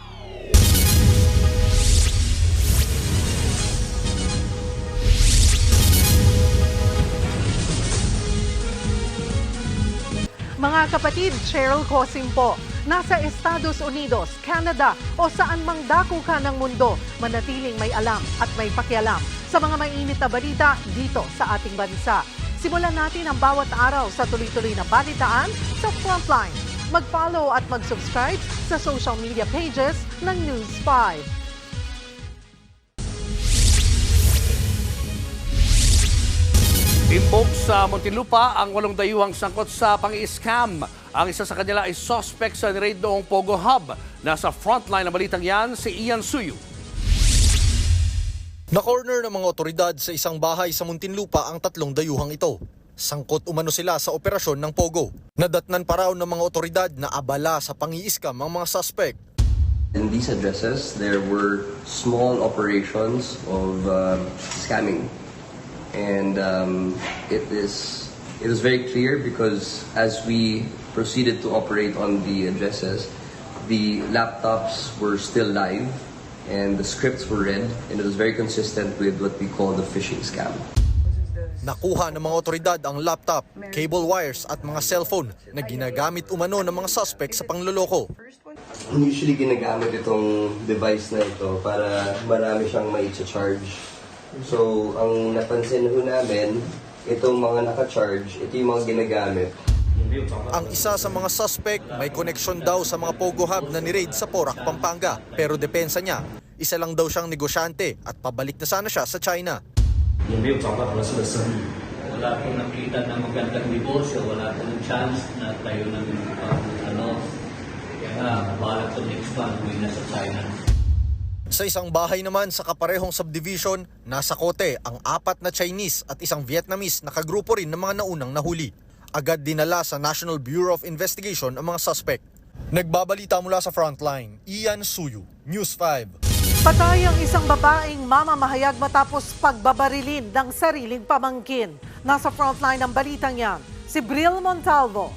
Mga kapatid, Cheryl Cosim po. Nasa Estados Unidos, Canada o saan mang dako ka ng mundo, manatiling may alam at may pakialam sa mga mainit na balita dito sa ating bansa. Simulan natin ang bawat araw sa tuloy-tuloy na balitaan sa Frontline. Mag-follow at mag-subscribe sa social media pages ng News 5. Timbog sa Muntinlupa ang 8 dayuhang sangkot sa pang-i-scam. Ang isa sa kanila ay suspect sa raid noong Pogo Hub. Nasa frontline na balitang yan si Ian Suyu. Na-corner ng mga otoridad sa isang bahay sa Muntinlupa ang 3 dayuhang ito. Sangkot umano sila sa operasyon ng Pogo. Nadatnan pa raw ng mga otoridad na abala sa pang-i-scam ang mga suspect. In these addresses, there were small operations of scamming. And it was very clear because as we proceeded to operate on the addresses, the laptops were still live and the scripts were read, and it was very consistent with what we call the phishing scam. Nakuha ng mga otoridad ang laptop, cable wires at mga cellphone na ginagamit umano ng mga suspect sa pangloloko. Usually ginagamit itong device na ito para marami siyang mai-charge. So, ang napansin ho namin, itong mga naka-charge, ito yung mga ginagamit. Ang isa sa mga suspect may koneksyon daw sa mga Pogo Hub na ni-raid sa Porac, Pampanga. Pero depensa niya, isa lang daw siyang negosyante at pabalik na sana siya sa China. Wala pong nakita na magandang negosyo, wala pong chance na tayo ng kaya balat to next month, uwi na sa China. Sa isang bahay naman sa kaparehong subdivision, nasa kote ang 4 na Chinese at isang Vietnamese na kagrupo rin ng mga naunang nahuli. Agad dinala sa National Bureau of Investigation ang mga suspect. Nagbabalita mula sa Frontline, Ian Suyu, News 5. Patay ang isang babaeng mamamahayag matapos pagbabarilin ng sariling pamangkin. Nasa frontline ng balitang yan, si Bril Montalvo.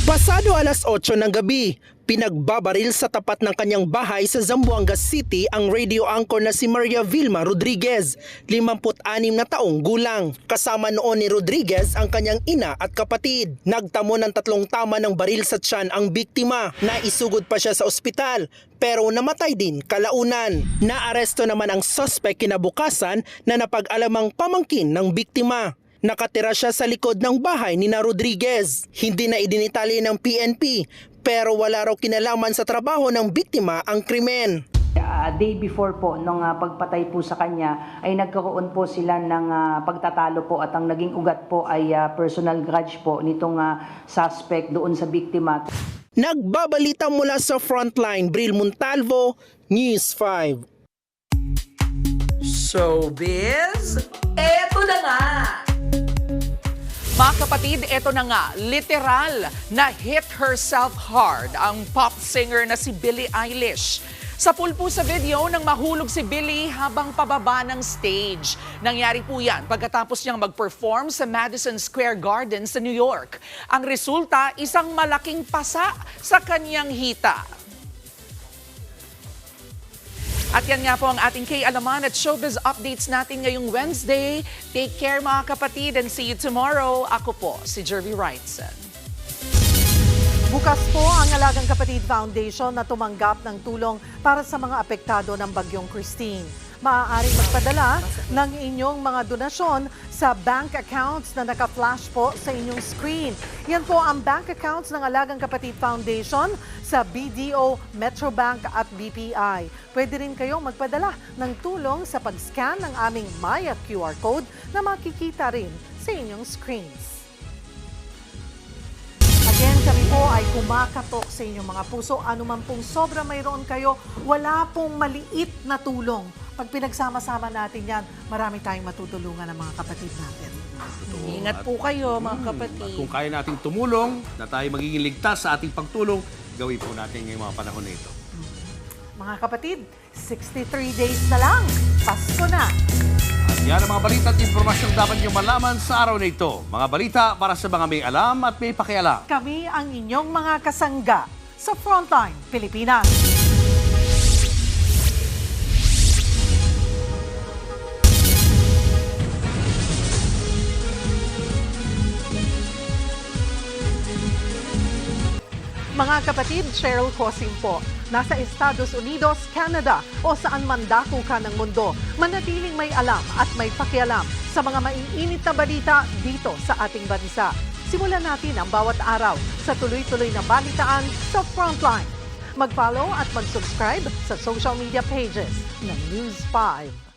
Pasado alas 8 ng gabi, pinagbabaril sa tapat ng kanyang bahay sa Zamboanga City ang radio anchor na si Maria Vilma Rodriguez, 56 na taong gulang. Kasama noon ni Rodriguez ang kanyang ina at kapatid. Nagtamo ng 3 tama ng baril sa tiyan ang biktima. Naisugod pa siya sa ospital pero namatay din kalaunan. Naaresto naman ang suspect kinabukasan na napag-alamang pamangkin ng biktima. Nakatira siya sa likod ng bahay ni na Rodriguez. Hindi na idinitali ng PNP pero wala raw kinalaman sa trabaho ng biktima ang krimen. Day before po, nung pagpatay po sa kanya, ay nagkaroon po sila ng pagtatalo po at ang naging ugat po ay personal grudge po nitong suspect doon sa biktima. Nagbabalita mula sa Frontline, Bril Montalvo, News 5. Showbiz, eto na nga! Mga kapatid, eto na nga, literal na hit herself hard ang pop singer na si Billie Eilish. Sa pulpo sa video nang mahulog si Billie habang pababa ng stage. Nangyari po yan pagkatapos niyang mag-perform sa Madison Square Garden sa New York. Ang resulta, isang malaking pasa sa kanyang hita. At yan nga po ang ating K-Alaman at Showbiz Updates natin ngayong Wednesday. Take care mga kapatid and see you tomorrow. Ako po si Jervy Wrightson. Bukas po ang Alagang Kapatid Foundation na tumanggap ng tulong para sa mga apektado ng Bagyong Christine. Maaaring magpadala ng inyong mga donasyon sa bank accounts na naka-flash po sa inyong screen. Yan po ang bank accounts ng Alagang Kapatid Foundation sa BDO, Metrobank at BPI. Pwede rin kayong magpadala ng tulong sa pag-scan ng aming Maya QR code na makikita rin sa inyong screens. Again, kami po ay kumakatok sa inyong mga puso. Ano man pong sobra mayroon kayo, wala pong maliit na tulong. Pag pinagsama-sama natin yan, marami tayong matutulungan ng mga kapatid natin. Ingat po kayo mga kapatid. At kung kaya nating tumulong, na tayo magiging ligtas sa ating pagtulong, gawin po natin ngayong mga panahon na ito. Mga kapatid, 63 days na lang, Pasko na. At yan ang mga balita at impormasyong dapat nyo malaman sa araw na ito. Mga balita para sa mga may alam at may pakialam. Kami ang inyong mga kasangga sa Frontline Pilipinas. Mga kapatid, Cheryl Cosim po. Nasa Estados Unidos, Canada o saan man dako ka ng mundo, manatiling may alam at may pakialam sa mga maiinit na balita dito sa ating bansa. Simulan natin ang bawat araw sa tuloy-tuloy na balitaan sa Frontline. Mag-follow at mag-subscribe sa social media pages ng News 5.